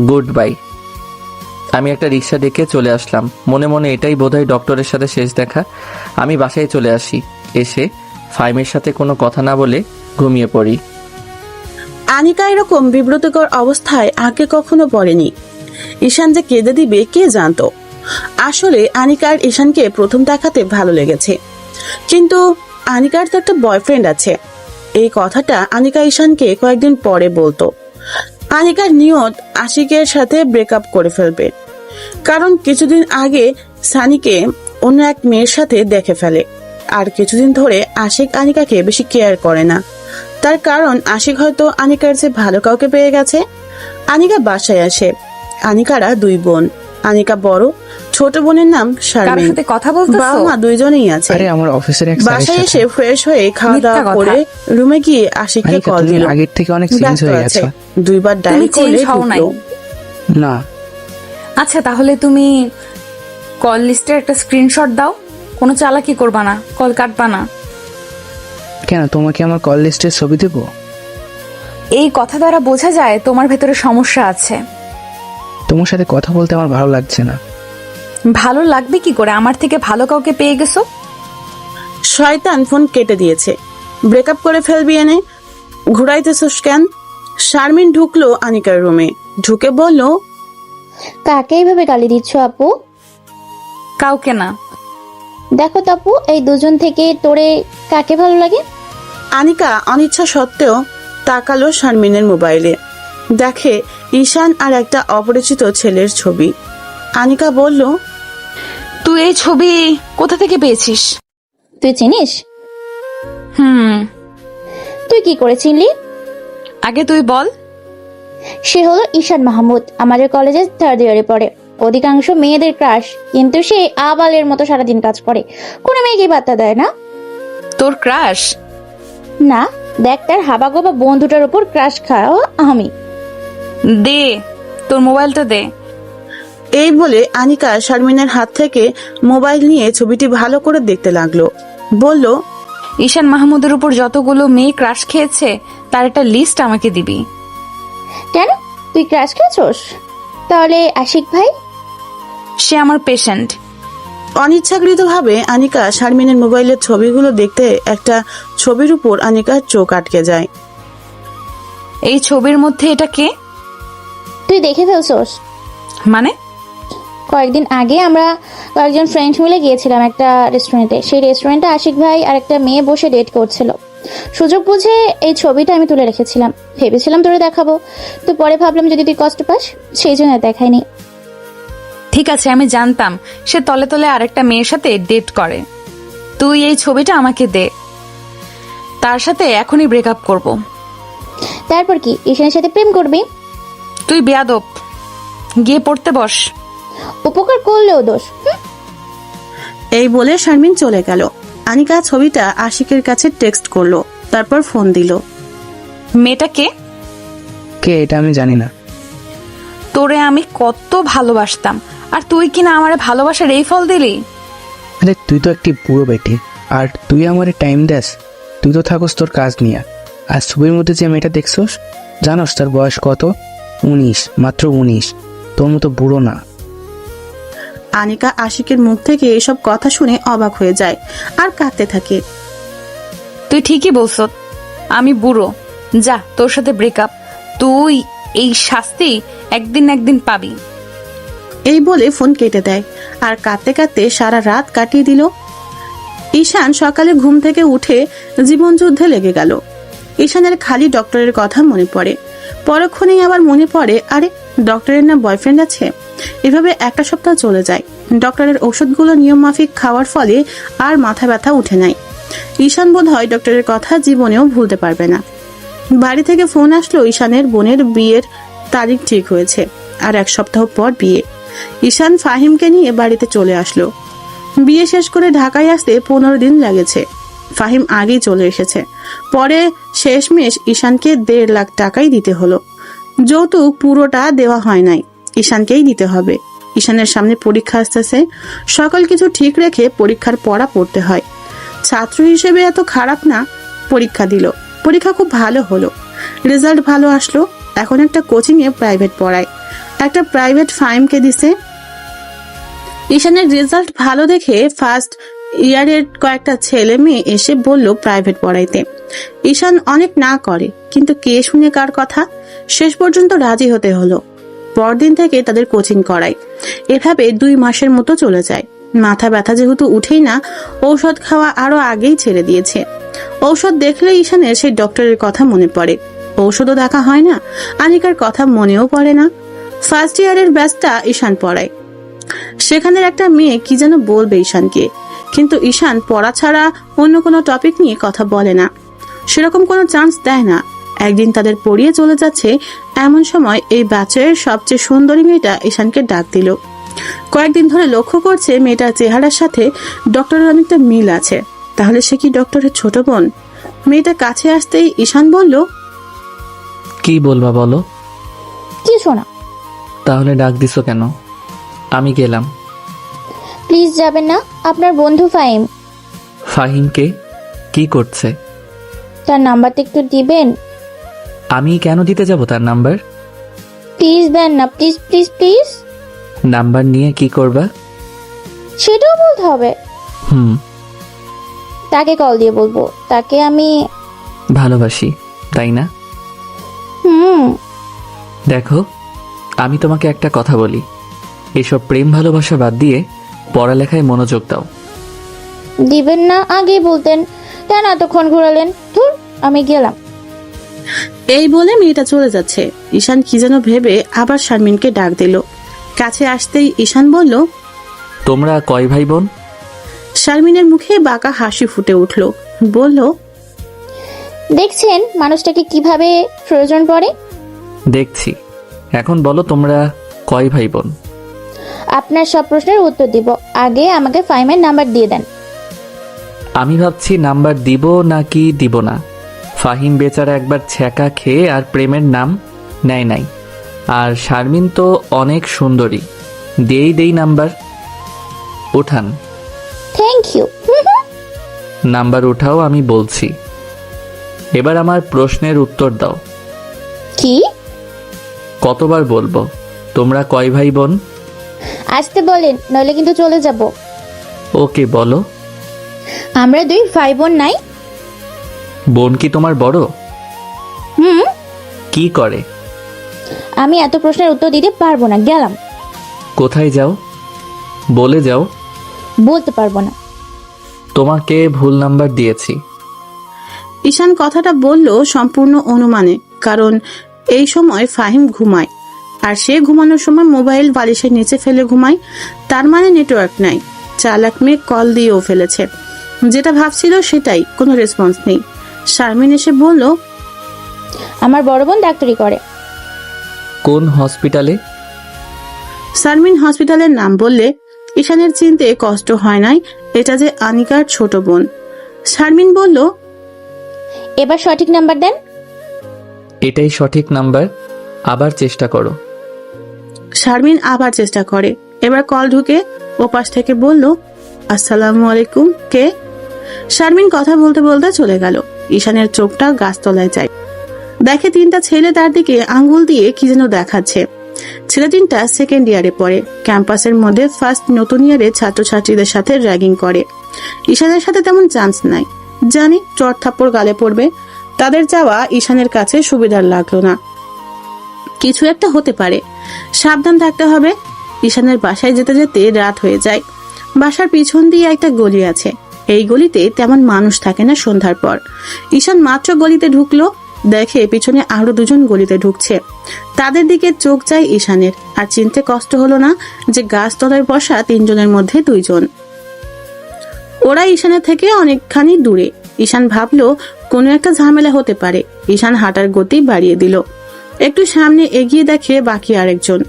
Good bye. আমি একটা রিক্সা ডেকে চলে আসলাম। মনে মনে এটাই বোধহয় ডক্টরের সাথে শেষ দেখা। আমি বাসায় চলে আসি। এসে ফাইমের সাথে কোনো কথা না বলে ঘুমিয়ে পড়ি। আনিকা এরকম বিব্রতকর অবস্থায় আগে কখনো পড়েনি। ঈশান যে কেঁদে দিবে কে জানতো। আসলে আনিকার ঈশানকে প্রথম দেখাতে ভালো লেগেছে, কিন্তু আনিকার তো একটা বয়ফ্রেন্ড আছে। এই কথাটা আনিকা ঈশানকে কয়েকদিন পরে বলতো। আনিকার নিয়ত আশিকের সাথে ব্রেকআপ করে ফেলবে, কারণ কিছুদিন আগে সানিকে অন্য এক মেয়ের সাথে দেখে ফেলে। আর কিছুদিন ধরে আশিক আনিকাকে বেশি কেয়ার করে না। তার কারণ আশিক হয়তো আনিকার চেয়ে ভালো কাউকে পেয়ে গেছে। আনিকা বাসায় আসে। আনিকারা দুই বোন। আনিকা বড়, ছোট বোনের নাম কার শারমিন। সাথে কথা বলতেছো? বাবা মা দুইজনেই আছে। আরে আমার অফিসের এক স্যারের বাসায় এসে সাথে। ফ্রেশ হয়ে খাওয়া দাওয়া মিথ্যা কথা। করে রুমে গিয়ে আশিককে আনিকা, কল তুমি দিল। আগের থেকে অনেক চেঞ্জ ব্যস্ত হয়ে আছে। গেছো। দুইবার ডায়াল তুমি করলে change হও নাই। ঢুকলো। না, আচ্ছা তাহলে তুমি কল লিস্টের একটা স্ক্রিনশট দাও। কোনো চালাকি করবা না, কল কাটবা না। কেন, তোমাকে আমার কল লিস্টের ছবি দেবো? এই কথা দ্বারা বোঝা যায় তোমার ভেতরে সমস্যা আছে। তোমার সাথে কথা বলতে আমার ভালো লাগছে না। ভালো লাগবে কি করে? আমার থেকে ভালো কাউকে পেয়ে গেছো। শয়তান ফোন কেটে দিয়েছে। ব্রেকআপ করে ফেলবি এনে ঘুরাইতেছস কেন? শারমিন ঢুকলো আনিকার রুমে, ঢুকে বলল, কাকে এইভাবে গালি দিচ্ছ আপু? কাউকে না। দেখো তো আপু, এই দুজন থেকে তোরে কাকে ভালো লাগে? আনিকা অনিচ্ছা সত্ত্বেও তাকালো শারমিনের মোবাইলে। দেখে ঈশান আর একটা অপরিচিত ছেলের ছবি। আনিকা বলল, তুই এই ছবি কোথা থেকে পেয়েছিস? তুই চিনিস? তুই কি করে চিনলি? আগে তুই বল। সে হলো ঈশান মাহমুদ, আমাদের কলেজে 3rd ইয়ারে পড়ে। অধিকাংশ মেয়েদের ক্রাশ, কিন্তু সে আবালের মতো সারাদিন কাজ করে, কোনো মেয়েকে পাত্তা দেয় না। তোর ক্রাশ? না, দেখ তার হাবাগোবা বন্ধুটার উপর ক্রাশ খাওয়া আমি। দে তোর মোবাইলটা দে। এই বলে আনিকা শারমিনের হাত থেকে মোবাইল নিয়ে ছবিটি ভালো করে দেখতে লাগলো। বলল, ঈশান মাহমুদের উপর যতগুলো মেয়ে ক্রাশ খেয়েছে তার একটা লিস্ট আমাকে দিবি। কেন, তুই ক্রাশ খেয়েছস? তাহলে আশিক ভাই? সে আমার পেশেন্ট। অনিচ্ছাকৃতভাবে আনিকা শারমিনের মোবাইলের ছবিগুলো দেখতে একটা ছবির উপর আনিকার চোখ আটকে যায়। এই ছবির মধ্যে এটা কে? তুই দেখে ফেলছস? মানে? কয়েকদিন আগে আমরা কয়েকজন ফ্রেন্ড মিলে গিয়েছিলাম একটা রেস্টুরেন্টে। সেই রেস্টুরেন্টে আশিক ভাই আর একটা মেয়ে বসে ডেট করছিল। সুযোগ বুঝে এই ছবিটা আমি তুলে রেখেছিলাম, ভেবেছিলাম তোরে দেখাবো, তো পরে ভাবলাম যদি তুই কষ্ট পাস, সেই জন্য দেখাইনি। ঠিক আছে, আমি জানতাম সে তলে তলে আরেকটা মেয়ের সাথে ডেট করে। তুই এই ছবিটা আমাকে দে, তার সাথে এখনই ব্রেকআপ করব। তারপর কি ঈশানের সাথে প্রেম করবি? তুই বেয়াদব, গিয়ে পড়তে বস। উপকার করলেও দোষ। এই বলে শারমিন চলে গেল। আনিকা ছবিটা আশিকের কাছে টেক্সট করলো, তারপর ফোন দিল। মেয়েটা কে? কে এটা আমি জানি না। তোরে আমি কত ভালোবাসতাম, আর তুই কিনা আমারে ভালোবাসার এই ফল দিলি। আরে তুই তো একটি বুড়ো বেটি, আর তুই আমারে টাইম দেস? তুই তো থাকস তোর কাজ নিয়ে। আর ছবির মধ্যে যে মেয়েটা দেখছস, জানোস তার বয়স কত? 19, মাত্র 19। তোর মতো বুড়ো না। আনিকা আশিকের মুখ থেকে এসব কথা শুনে অবাক হয়ে যায় আর কাঁদতে থাকে। তুই ঠিকই বলছ, আমি বুড়ো। যা, তোর সাথে ব্রেকআপ। তুই এই শাস্তি একদিন না একদিন পাবি। এই বলে ফোন কেটে দেয় আর কাঁদতে কাঁদতে সারা রাত কাটিয়ে দিল। ঈশান সকালে ঘুম থেকে উঠে জীবন যুদ্ধে লেগে গেল। ঈশানের খালি ডক্টরের কথা মনে পড়ে, পরক্ষণেই আবার মনে পড়ে আরে ডক্টরের না বয়ফ্রেন্ড আছে। এভাবে একটা সপ্তাহ চলে যায়। ডক্টরের ওষুধগুলো নিয়ম মাফিক খাওয়ার ফলে আর মাথা ব্যথা উঠে নাই। ঈশান বোধ হয় ডক্টরের কথা জীবনেও ভুলতে পারবে না। বাড়ি থেকে ফোন আসলো, ঈশানের বোনের বিয়ের তারিখ ঠিক হয়েছে, আর 1 সপ্তাহ পর বিয়ে। ঈশান ফাহিমকে নিয়ে বাড়িতে চলে আসলো। বিয়ে শেষ করে ঢাকায় আসতে 15 দিন লেগেছে। ফাহিম আগেই চলে এসেছে। পরে শেষমেশ ঈশানকে 1.5 লাখ টাকাই দিতে হলো। যৌতুক পুরোটা দেওয়া হয় নাই, ঈশানকেই দিতে হবে। ঈশানের সামনে পরীক্ষা আসতেছে, সকল কিছু ঠিক রেখে পরীক্ষার পড়া পড়তে হয়। ছাত্র হিসেবে এত খারাপ না। পরীক্ষা দিল, পরীক্ষা খুব ভালো হলো, রেজাল্ট ভালো আসলো। এখন একটা কোচিং এ প্রাইভেট পড়ায়, একটা প্রাইভেট ফাইমকে দিছে। ঈশানের রেজাল্ট ভালো দেখে ফার্স্ট ইয়ারের কয়েকটা ছেলে মেয়ে এসে বলল প্রাইভেট পড়াইতে। ঈশান অনেক না করে, কিন্তু কে শুনে কার কথা, শেষ পর্যন্ত রাজি হতে হলো। পরদিন থেকে তাদের কোচিং করায়। এভাবে 2 মাসের মতো চলে যায়। মাথা ব্যথা যেহেতু উঠেই না, ঔষধ খাওয়া আরো আগেই ছেড়ে দিয়েছে। ঔষধ দেখলে ঈশানের সেই ডক্টরের কথা মনে পড়ে। ঔষধও দেখা হয় না, আনিকার কথা মনেও পড়ে না। ফার্স্ট ইয়ারের ব্যাচটা ঈশান পড়ায়। সেখানের একটা মেয়ে কি যেন বলবে ঈশানকে, কিন্তু ঈশান পড়া ছাড়া অন্য কোনো টপিক নিয়ে কথা বলে না, সেরকম কোনো চান্স দেয় না। একদিন তাদের পড়িয়ে চলে যাচ্ছে, এমন সময় এই ব্যাচের সবচেয়ে সুন্দরী মেয়েটা ঈশানকে ডাক দিল। কয়েকদিন ধরে লক্ষ্য করছে মেয়েটার চেহারার সাথে ডক্টরের অনেকটা মিল আছে। তাহলে সে কি ডক্টরের ছোট বোন? মেয়েটা কাছে আসতেই ঈশান বলল, কি বলবা বলো? কিছু না। তাহলে ডাক দিছো কেন? আমি গেলাম। প্লিজ যাবেন না, আপনার বন্ধু ফাহিম। ফাহিমকে কি করছে? তার নাম্বারটা একটু দিবেন? আমি কেন দিতে যাব তার নাম্বার? প্লিজ দেন না, প্লিজ প্লিজ প্লিজ। নাম্বার নিয়ে কি করবা? সেটাও বলতে হবে? হুম, তাকে কল দিয়ে বলবো তাকে আমি ভালোবাসি, তাই না? হুম। দেখো, আমি তোমাকে একটা কথা বলি, এসব প্রেম ভালোবাসা বাদ দিয়ে পড়ালেখায় মনোযোগ দাও। দিবেন না আগেই বলতেন, কেন এতক্ষণ ঘুরালেন? ধুর, আমি গেলাম। এই বলে মেয়েটা চলে যাচ্ছে। ঈশান কি যেন ভেবে আবার শারমিনকে ডাক দিল। কাছে আসতেই ঈশান বলল, তোমরা কয় ভাই বোন? শারমিনের মুখে বাঁকা হাসি ফুটে উঠল। বলল, দেখছেন মানুষটাকে কিভাবে প্রয়োজন পড়ে। দেখছি। এখন বলো তোমরা কয় ভাই বোন? আপনার সব প্রশ্নের উত্তর দিব, আগে আমাকে ফাইমের নাম্বার দিয়ে দেন। আমি ভাবছি নাম্বার দিব নাকি দিব না। ফাহিম বেচারা একবার ছ্যাঁকা খেয়ে আর প্রেমের নাম নেয় নাই, আর শারমিন তো অনেক সুন্দরী, দেই নাম্বার। উঠান থ্যাংক ইউ। নাম্বার উঠাও, আমি বলছি। এবার আমার প্রশ্নের উত্তর দাও। কি? কতবার বলবো তোমরা কয় ভাই বোন? আসতে বলেন, নইলে কিন্তু চলে যাব। ওকে বলো। আমরা 2 ভাই বোন। নাই বোন কি তোমার বড়? হুম। কি করে? আমি এত প্রশ্নের উত্তর দিতে পারবো না, গেলাম। কোথায় যাও? বলে যাও। বলতে পারবো না। তোমাকে ভুল নাম্বার দিয়েছি। ঈশান কথাটা বলল সম্পূর্ণ অনুমানে, কারণ এই সময় ফাহিম ঘুমায়, আর সে ঘুমানোর সময় মোবাইল বালিশের নিচে ফেলে ঘুমায়। তার মানে নেটওয়ার্ক নাই। চালাক মেয়ে কল দিয়েও ফেলেছে। যেটা ভাবছিল সেটাই, কোনো রেসপন্স নেই। শারমিন এসে বলল, আমার বড় বোন ডাক্তারি করে। কোন হসপিটালে? শারমিন হসপিটালের নাম বললে ঈশানের চিনতে কষ্ট হয় নাই এটা যে আনিকার ছোট বোন। শারমিন বলল, এবার সঠিক নাম্বার দেন। এটাই সঠিক নাম্বার, আবার চেষ্টা করো। শারমিন আবার চেষ্টা করে। এবার কল ঢুকে ওপাশ থেকে বলল, আসসালামু আলাইকুম, কে? শারমিন কথা বলতে বলতে চলে গেল। ঈশানের চোখটা গাছতলায় যায়। দেখে 3টা ছেলে তার দিকে আঙ্গুল দিয়ে কি যেন দেখাচ্ছে। ছেলে 3টা সেকেন্ড ইয়ারে পড়ে। ক্যাম্পাসের মধ্যে ফার্স্ট নতুন ইয়ারে ছাত্রছাত্রীদের সাথে র্যাগিং করে। ঈশানের সাথে তেমন চান্স নাই, জানি চট থাপ্পড় গালে পড়বে। তাদের যাওয়া ঈশানের কাছে সুবিধার লাগলো না। কিছু একটা হতে পারে, সাবধান থাকতে হবে। ঈশানের বাসায় যেতে যেতে রাত হয়ে যায়। বাসার পিছন দিয়ে একটা গলি আছে। এই গলিতে তেমন মানুষ থাকে না সন্ধ্যার পর। ঈশান মাত্র গলিতে ঢুকলো, দেখে পিছনে আরো 2জন গলিতে ঢুকছে। তাদের দিকে চোখ যায় ঈশানের, আর চিনতে কষ্ট হলো না যে গাছতলায় বসা 3 জনের মধ্যে 2 জন। ওরা ঈশানের থেকে অনেকখানি দূরে। ঈশান ভাবলো কোনো একটা ঝামেলা হতে পারে। ঈশান হাঁটার গতি বাড়িয়ে দিল। একটু সামনে এগিয়ে দেখে বাকি আরেকজন।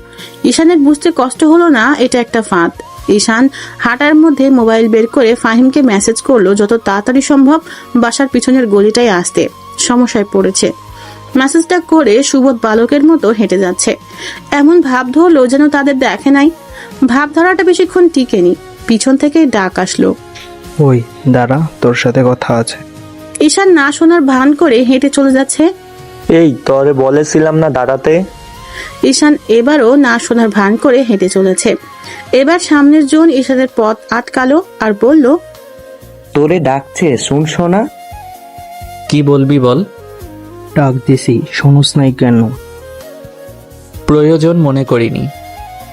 ঈশানের বুঝতে কষ্ট হলো না এটা একটা ফাঁদ। ঈশান হাঁটার মধ্যে মোবাইল বের করে ফাহিমকে মেসেজ করলো যত তাড়াতাড়ি সম্ভব বাসার পিছনের গলিটায় আসতে, সমস্যায় পড়েছে। মেসেজটা করে সুবোধ বালকের মতো হেঁটে যাচ্ছে। এমন ভাব ধরলো যেন তাদের দেখে নাই। ভাব ধরাটা বেশিক্ষণ টিকেনি, পিছন থেকে ডাক আসলো, ওই দাঁড়া, তোর সাথে কথা আছে। ঈশান না শোনার ভান করে হেঁটে চলে যাচ্ছে। এই তোরে বলেছিলাম না দাঁড়াতে। ঈশান এবারও না শোনার ভান করে হেঁটে চলেছে। এবার সামনের জন ঈশানের পথ আটকালো আর বলল, তোরে ডাকছে, শুনছো না? কি বলবি বল। ডাক দিছি, শোনস নাই কেন? প্রয়োজন মনে করিনি।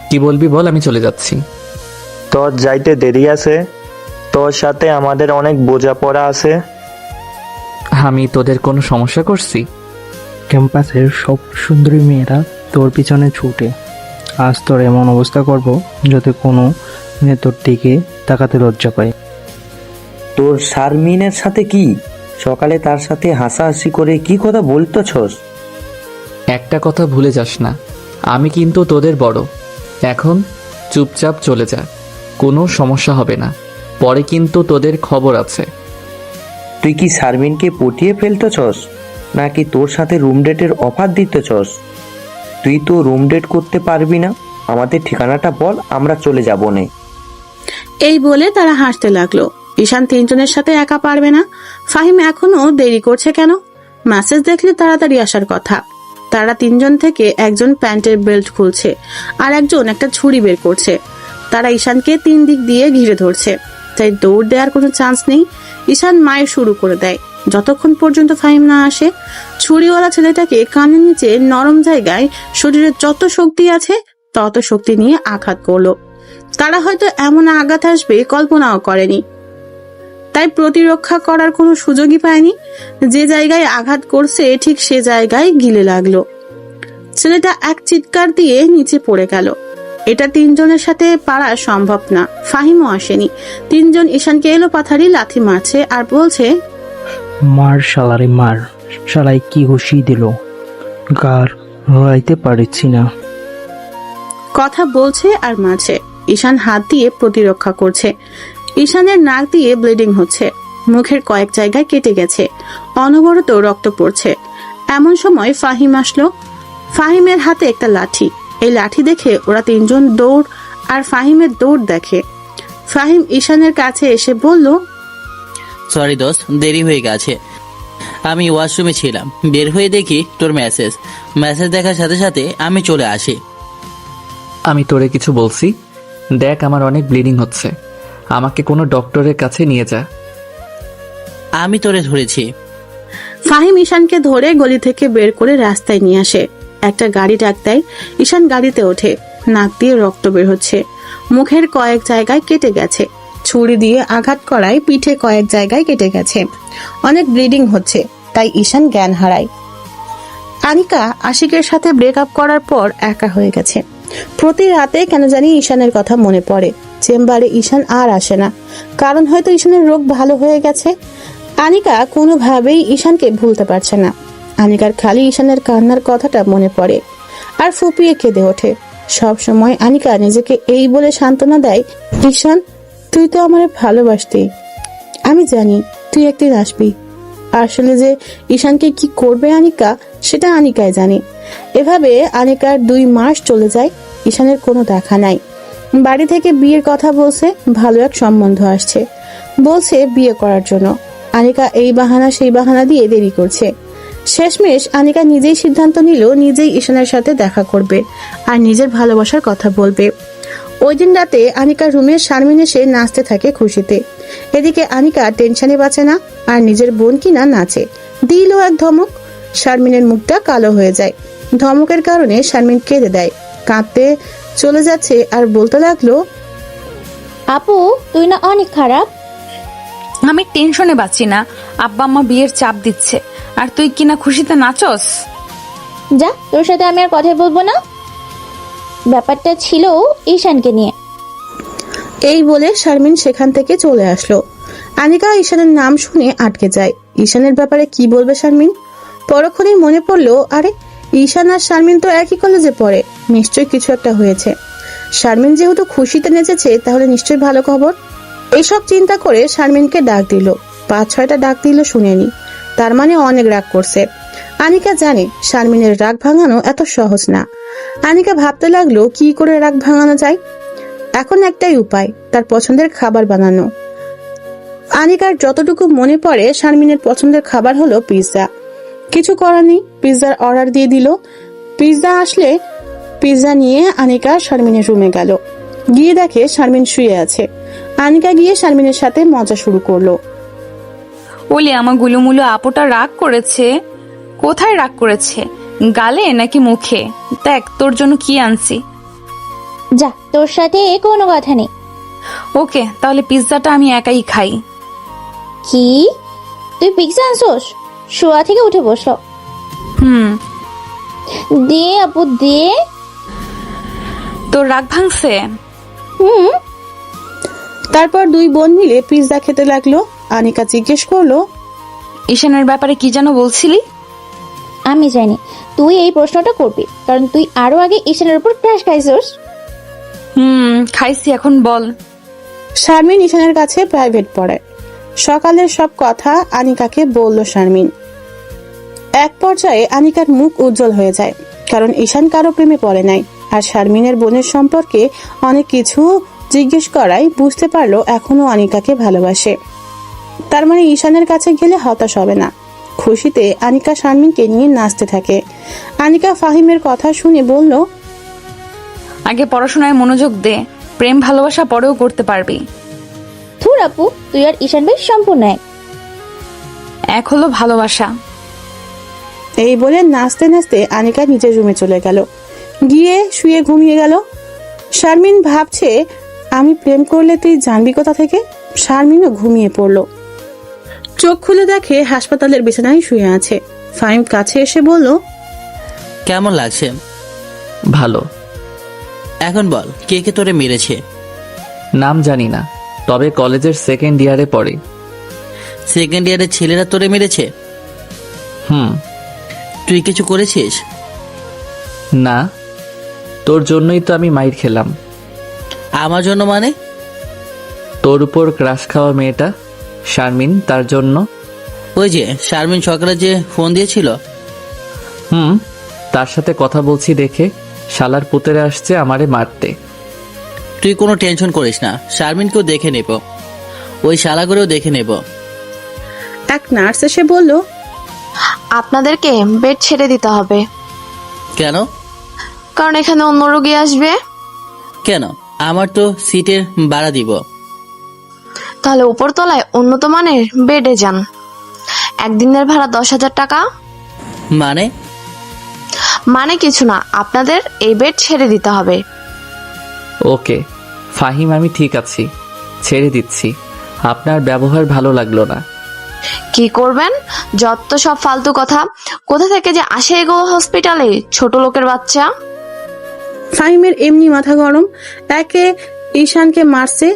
কি বলবি বল, আমি চলে যাচ্ছি। তোর যাইতে দেরি আছে, তোর সাথে আমাদের অনেক বোঝাপড়া আছে। আমি তোদের কোনো সমস্যা করছি? ক্যাম্পাসের সব সুন্দরী মেয়েরা তোর পিছনে ছুটে। আজ তোর এমন অবস্থা করব যাতে কোনো মেয়ে তোর দিকে তাকাতে লজ্জা পায়। তোর শারমিনের সাথে কি? সকালে তার সাথে হাসাহাসি করে কি কথা বলতেছস? একটা কথা ভুলে যাস না, আমি কিন্তু তোদের বড়। এখন চুপচাপ চলে যা, কোনো সমস্যা হবে না। পরে কিন্তু তোদের খবর আছে। তুই কি শারমিনকে পটিয়ে ফেলতেছস নাকি তোর সাথে রুম ডেটের অফার দিতেছস? তুই তো রুম ডেট করতে পারবি না। আমাদের ঠিকানাটা বল, আমরা চলে যাব নে। এই বলে তারা হাসতে লাগলো। ঈশান তিনজনের সাথে একা পারবে না। ফাহিম এখনো দেরি করছে কেন? মেসেজ দেখলে তাড়াতাড়ি আসার কথা। তারা তিনজন থেকে একজন প্যান্টের বেল্ট খুলছে আর একজন একটা ছুরি বের করছে। তারা ঈশানকে তিন দিক দিয়ে ঘিরে ধরছে, তাই দৌড় দেওয়ার কোনো চান্স নেই। ঈশান মায়ের শুরু করে দেয়। যতক্ষণ পর্যন্ত ফাহিম না আসে, ছুরিওয়ালা ছেলেটাকে কানের নিচে নরম জায়গায় শরীরের যত শক্তি আছে তত শক্তি নিয়ে আঘাত করলো। তারা হয়তো এমন আঘাত আসবে কল্পনাও করেনি, তাই প্রতিরক্ষা করার কোনো সুযোগই পায়নি। যে জায়গায় আঘাত করছে ঠিক সে জায়গায় গিলে লাগলো। ছেলেটা এক চিৎকার দিয়ে নিচে পড়ে গেল। এটা তিনজনের সাথে পারা সম্ভব না। ফাহিমও আসেনি। তিনজন ঈশানকে এলো পাথারি লাথি মারছে আর বলছে, মার শালারে মার, শালাই কি ঘুষি দিল, গার নড়াইতে পারছি না। কথা বলছে আর মারছে। ঈশান হাত দিয়ে প্রতিরক্ষা করছে। ঈশানের নাক দিয়ে ব্লিডিং হচ্ছে, মুখের কয়েক জায়গায় কেটে গেছে, অনবরত রক্ত পড়ছে। এমন সময় ফাহিম আসলো। ফাহিমের হাতে একটা লাঠি। এই লাঠি দেখে ওরা তিনজন দৌড় আর ফাহিমের দৌড় দেখে। ফাহিম ঈশানের কাছে এসে বলল, সরি দোস্ত, দেরি হয়ে গেছে। আমি ওয়াশরুমে ছিলাম, বের হয়ে দেখি তোর মেসেজ দেখার সাথে সাথে আমি চলে আসি। আমি তোরে কিছু বলছি? দেখ, আমার অনেক ব্লিডিং হচ্ছে, আমাকে কোনো ডক্টরের কাছে নিয়ে যা। আমি তোরে ধরেছি। ফাহিম ঈশানকে ধরে গলি থেকে বের করে রাস্তায় নিয়ে আসে। একটা গাড়ি ডাক দেয়। ঈশান গাড়িতে ওঠে। নাক দিয়ে রক্ত বের হচ্ছে, মুখের কয়েক জায়গায় কেটে গেছে। ছুরি দিয়ে আঘাত করায় পিঠে কয়েক জায়গায় কেটে গেছে, অনেক ব্লিডিং হচ্ছে, তাই ঈশান জ্ঞান হারায়। আনিকা আশিকের সাথে ব্রেকআপ করার পর একা হয়ে গেছে। প্রতি রাতে কেন জানি ঈশানের কথা মনে পড়ে। চেম্বারে ঈশান আর আসে না, কারণ হয়তো ঈশানের রোগ ভালো হয়ে গেছে। আনিকা কোনোভাবেই ঈশানকে ভুলতে পারছে না। আনিকার খালি ঈশানের কান্নার কথাটা মনে পড়ে আর ফুপিয়ে কেঁদে ওঠে। সব সময় আনিকা নিজেকে এই বলে সান্ত্বনা দেয়, ঈশান তুই তো আমার ভালোবাসতি, আমি জানি তুই একদিন আসবি। আসলে যে ঈশানকে কি করবে আনিকা, সেটা আনিকাই জানে। এভাবে আনিকার 2 মাস চলে যায়। ঈশানের কোনো দেখা নাই। বাড়ি থেকে বিয়ের কথা বলছে, ভালো এক সম্বন্ধ আসছে, বলছে বিয়ে করার জন্য। আনিকা এই বাহানা সেই বাহানা দিয়ে দেরি করছে। শেষমেশ আনিকা নিজেই সিদ্ধান্ত নিল, নিজেই ঈশানের সাথে দেখা করবে আর নিজের ভালোবাসার কথা বলবে। ওই দিন রাতে আনিকার রুমে শারমিন এসে নাচতে থাকে খুশিতে। এদিকে আনিকা টেনশনে বাঁচে না আর নিজের বোন কিনা নাচে। দিল এক ধমক, শারমিনের মুখটা কালো হয়ে যায়। ধমকের কারণে শারমিন কেঁদে দেয়, কাঁদতে চলে যাচ্ছে আর বলতে লাগলো, আপু তুই না অনেক খারাপ। আমি টেনশনে বাঁচি না, আব্বা আম্মা বিয়ের চাপ দিচ্ছে আর তুই কিনা খুশিতে নাচস। যা, তোর সাথে আমি আর কথা বলবো না। ব্যাপারটা ছিল ঈশানকে নিয়ে। এই বলে শারমিন সেখান থেকে চলে আসলো। আনিকা ঈশানের নাম শুনে আটকে যায়। ঈশানের ব্যাপারে কি বলবে শারমিন? পরক্ষণেই মনে পড়লো, আরে ঈশান আর শারমিন তো একই কলেজে পড়ে, নিশ্চয়ই কিছু একটা হয়েছে। শারমিন যেহেতু খুশিতে নেচেছে, তাহলে নিশ্চয়ই ভালো খবর। এইসব চিন্তা করে শারমিনকে ডাক দিল। 5-6টা ডাক দিল, শুনেনি, তার মানে অনেক রাগ করছে। আনিকা জানে শারমিনের রাগ ভাঙানো এত সহজ না। আনিকা ভাবতে লাগলো কি করে রাগ ভাঙানো যায়। এখন একটাই উপায়, তার পছন্দের খাবার বানানো। আনিকার যতটুকু মনে পড়ে, শারমিনের পছন্দের খাবার হলো পিৎজা। কিছু করার নেই, পিৎজার অর্ডার দিয়ে দিল। পিৎজা আসলে পিৎজা নিয়ে আনিকা শারমিনের রুমে গেল। গিয়ে দেখে শারমিন শুয়ে আছে। আনিকা গিয়ে শারমিনের সাথে মজা শুরু করলো। ওলি আমার গুলুমুলু আপুটা রাগ করেছে। কোথায় রাগ করেছে, গালে নাকি মুখে? দেখ তোর জন্য কি আনছি। যা, তোর সাথে কোনো কথা নেই। ওকে, তাহলে পিৎজাটা আমি একাই খাই। কি, তুই পিৎজা আনছোস? শোয়া থেকে উঠে বসলো। হুম। দে আপু দে। তোর রাগ ভাঙছে? হুম। তারপর দুই বোন মিলে পিৎজা খেতে লাগলো। আনিকা জিজ্ঞেস করলো, ঈশানের ব্যাপারে কি যেন বলছিলি? আমি জানি তুই এই প্রশ্নটা করবি, কারণ তুই আরো আগে ঈশানের উপর ক্রাশ খাইছোস। খাইছি, এখন বল। শারমিন ঈশানের কাছে প্রাইভেট পড়ে। সকালের সব কথা আনিকাকে বলল শারমিন। এক পর্যায়ে আনিকার মুখ উজ্জ্বল হয়ে যায়, কারণ ঈশান কারো প্রেমে পড়ে নাই। আর শারমিনের বোনের সম্পর্কে অনেক কিছু জিজ্ঞেস করায় বুঝতে পারলো এখনো আনিকাকে ভালোবাসে। তার মানে ঈশানের কাছে গেলে হতাশ হবে না। খুশিতে আনিকা শারমিনকে নিয়ে নাচতে থাকে। আনিকা ফাহিমের কথা শুনে বলল, আগে পড়াশোনায় মনোযোগ দে, প্রেম ভালোবাসা পরেও করতে পারবি। থুর আপু, তুই আর ঈশান ভাই সম্পূর্ণ এক। এক হলো ভালোবাসা। এই বলে নাচতে নাচতে আনিকা নিজের রুমে চলে গেল। গিয়ে শুয়ে ঘুমিয়ে গেল। শারমিন ভাবছে, আমি প্রেম করলে তুই জানবি কোথা থেকে? শারমিনও ঘুমিয়ে পড়ল। চোখ খুলে দেখে হাসপাতালের বিছানায় শুয়ে আছে। ফাহিম কাছে এসে বলল, কেমন লাগছে? ভালো। এখন বল, কে কে তোরে মেরেছে? নাম জানি না, তবে কলেজের সেকেন্ড ইয়ারে পড়ে। সেকেন্ড ইয়ারের ছেলেরা তোরে মেরেছে? হুম। তুই কিছু করেছিস? না, তোর জন্যই তো আমি মাইর খেলাম। আমার জন্য মানে? তোর উপর ক্রাশ খাওয়া মেয়েটা শারমিন, তার জন্য। ওই যে শারমিন সকালে যে ফোন দিয়েছিল। তার সাথে কথা বলছি দেখে শালার পুতেরে আসছে আমারে মারতে। তুই কোনো টেনশন করিস না, শারমিনকেও দেখে নেব, ওই শালাগুলোও দেখে নেব। এক নার্স এসে বলল, আপনাদেরকে বেড ছেড়ে দিতে হবে। কেন? কারণ এখানে অন্য রোগী আসবে। কেন? আমার তো সিটের ভাড়া দিব। তাহলে উপরতলায় উন্নত মানের বেডে যান। একদিনের ভাড়া 10,000 টাকা। মানে কিছু না, আপনাদের এই বেড ছেড়ে দিতে হবে। ওকে ফাহিম, আমি ঠিক আছি, ছেড়ে দিচ্ছি। আপনার ব্যবহার ভালো লাগলো না। কি করবেন? যত সব ফালতু কথা, কোথা থেকে যে আসে এগুলো হসপিটালে, ছোট লোকের বাচ্চা। ফাহিমের এমনি মাথা গরম। একে ঈশানকে মারছে,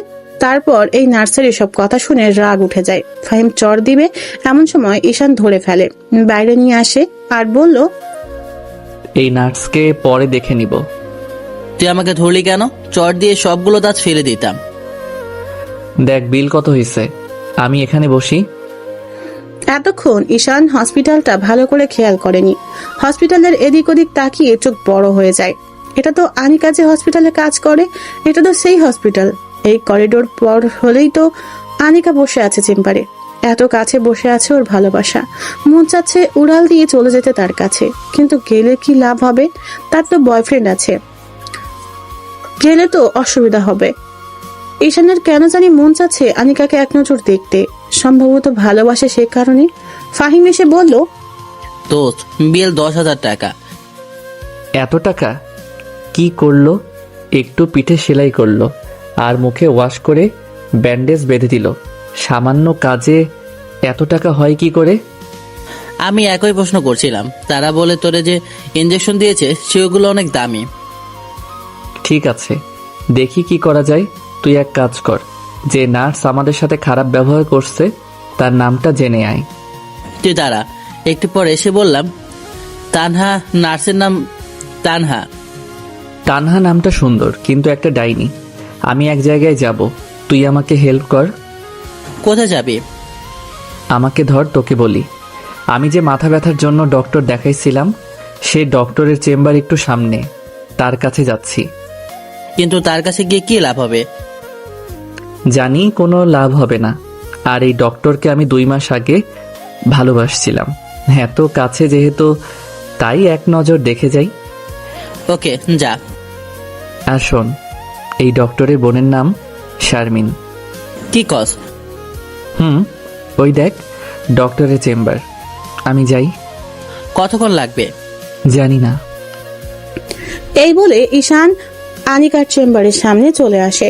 তারপর এই নার্সের এসব কথা শুনে রাগ উঠে যায়। ফাহিম চড় দিবে, এমন সময় ঈশান ধরে ফেলে, বাইরে নিয়ে আসে আর বলল, এই নার্সকে পরে দেখে নিব। তুই আমাকে ধরলি কেন? চট দিয়ে সবগুলো দাঁত ফেলে দিতাম। দেখ বিল কত হয়েছে, আমি এখানে বসি। এতক্ষণ ঈশান হসপিটালটা ভালো করে খেয়াল করেনি। হসপিটালের এদিক ওদিক তাকিয়ে চোখ বড় হয়ে যায়। এটা তো আনিকা যে হসপিটালে কাজ করে, এটা তো সেই হসপিটাল। এই করিডোর পর হলেই তো আনিকা বসে আছে চেম্বারে। এত কাছে বসে আছে ওর ভালোবাসা। মন চাচ্ছে উড়াল দিয়ে চলে যেতে তার কাছে, কিন্তু গেলে কি লাভ হবে? তার তো বয়ফ্রেন্ড আছে, গেলে তো অসুবিধা হবে। ঈশানের কেন জানি মন চাচ্ছে আনিকাকে এক নজর দেখতে, সম্ভবত ভালোবাসে সে কারণে। ফাহিম এসে বলল, দোস্ত, বিল 10,000 টাকা। এত টাকা? কি করলো? একটু পিঠে সেলাই করলো আর মুখে ওয়াশ করে ব্যান্ডেজ বেঁধে দিল। সামান্য কাজে এত টাকা হয় কি করে? আমি একই প্রশ্ন করছিলাম। তারা বলে তোরে যে ইঞ্জেকশন দিয়েছে সেগুলো অনেক দামি। ঠিক আছে, দেখি কি করা যায়। তুই এক কাজ কর, যে নার্স আমাদের সাথে খারাপ ব্যবহার করছে তার নামটা জেনে আয়। তুই দাঁড়া, একটু পর এসে বললাম, তানহা নার্সের নাম তানহা। তানহা নামটা সুন্দর, কিন্তু একটা ডাইনি। আমি এক জায়গায় যাব, তুই আমাকে হেল্প কর। কোথায় যাবি? আমাকে ধর, তোকে বলি। আমি যে মাথা ব্যথার জন্য ডক্টর দেখাইছিলাম, সেই ডক্টরের চেম্বার একটু সামনে, তার কাছে যাচ্ছি। কিন্তু তার কাছে গিয়ে কি লাভ হবে? জানি কোনো লাভ হবে না। আর এই ডক্টরকে আমি 2 মাস আগে ভালোবাসছিলাম, এত কাছে যেহেতু, তাই এক নজর দেখে যাই। ওকে, যা। আর শোন, এই ডক্টরের বোনের নাম শারমিন। কি কস? ওই দেখ ডক্টরের চেম্বার। আমি যাই। কতক্ষণ লাগবে? জানি না। এই বলে ঈশান আনিকার চেম্বারের সামনে চলে আসে।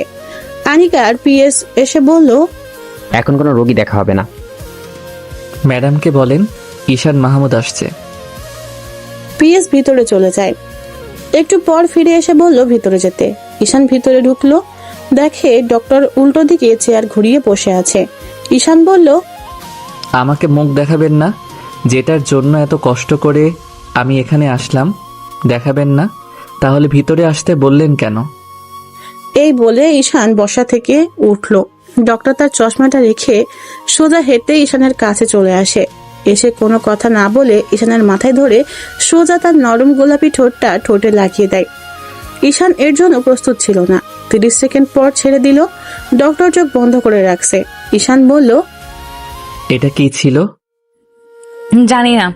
আনিকার পিএস এসে বলল, এখন কোনো রোগী দেখা হবে না। ম্যাডামকে বলেন ঈশান মাহমুদ আসছে। পিএস ভিতরে চলে যায়। একটু পর ফিরে এসে বলল ভিতরে যেতে। ঈশান ভিতরে ঢুকলো, দেখে ডক্টর উল্টো দিকে চেয়ার ঘুরিয়ে বসে আছে। ঈশান বলল, আমাকে মুখ দেখাবেন না? যেটার জন্য এত কষ্ট করে আমি এখানে আসলাম, দেখাবেন না? তাহলে ভিতরে আসতে বললেন কেন? এই বলে ঈশান বসা থেকে উঠল। ডক্টর তার চশমাটা রেখে সোজা হেঁটে ঈশানের কাছে চলে আসে। এসে কোনো কথা না বলে ঈশানের মাথায় ধরে সোজা তার নরম গোলাপি ঠোঁটটা ঠোঁটে লাগিয়ে দেয়। ঈশান এর জন্য প্রস্তুত ছিল না। 30 সেকেন্ড পর ছেড়ে দিল। ডক্টর চোখ বন্ধ করে রাখছে। ঈশান বলল, এটা কি ছিল? জানি না।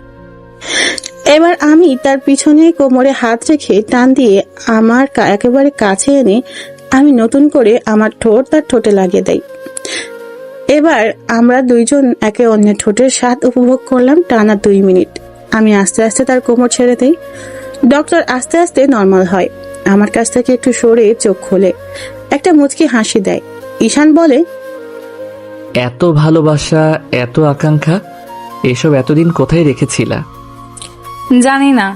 এবার আমি তার পিছনে কোমরে হাত রেখে টান দিয়ে আমার একেবারে কাছে এনে আমি নতুন করে আমার ঠোঁট তার ঠোঁটে লাগিয়ে দেই। এবার আমরা দুইজন একে অন্যের ঠোঁটের স্বাদ উপভোগ করলাম টানা 2 মিনিট। আমি আস্তে আস্তে তার কোমর ছেড়ে দেই। ডক্টর আস্তে আস্তে নর্মাল হয়। আমার কাছ থেকে একটু সরে চোখ খোলে, একটা মুচকি হাসি দেয়। ঈশান বলে, এত ভালোবাসা, এত আকাঙ্ক্ষা, এসব এতদিন কোথায় রেখেছিলা? জানি না।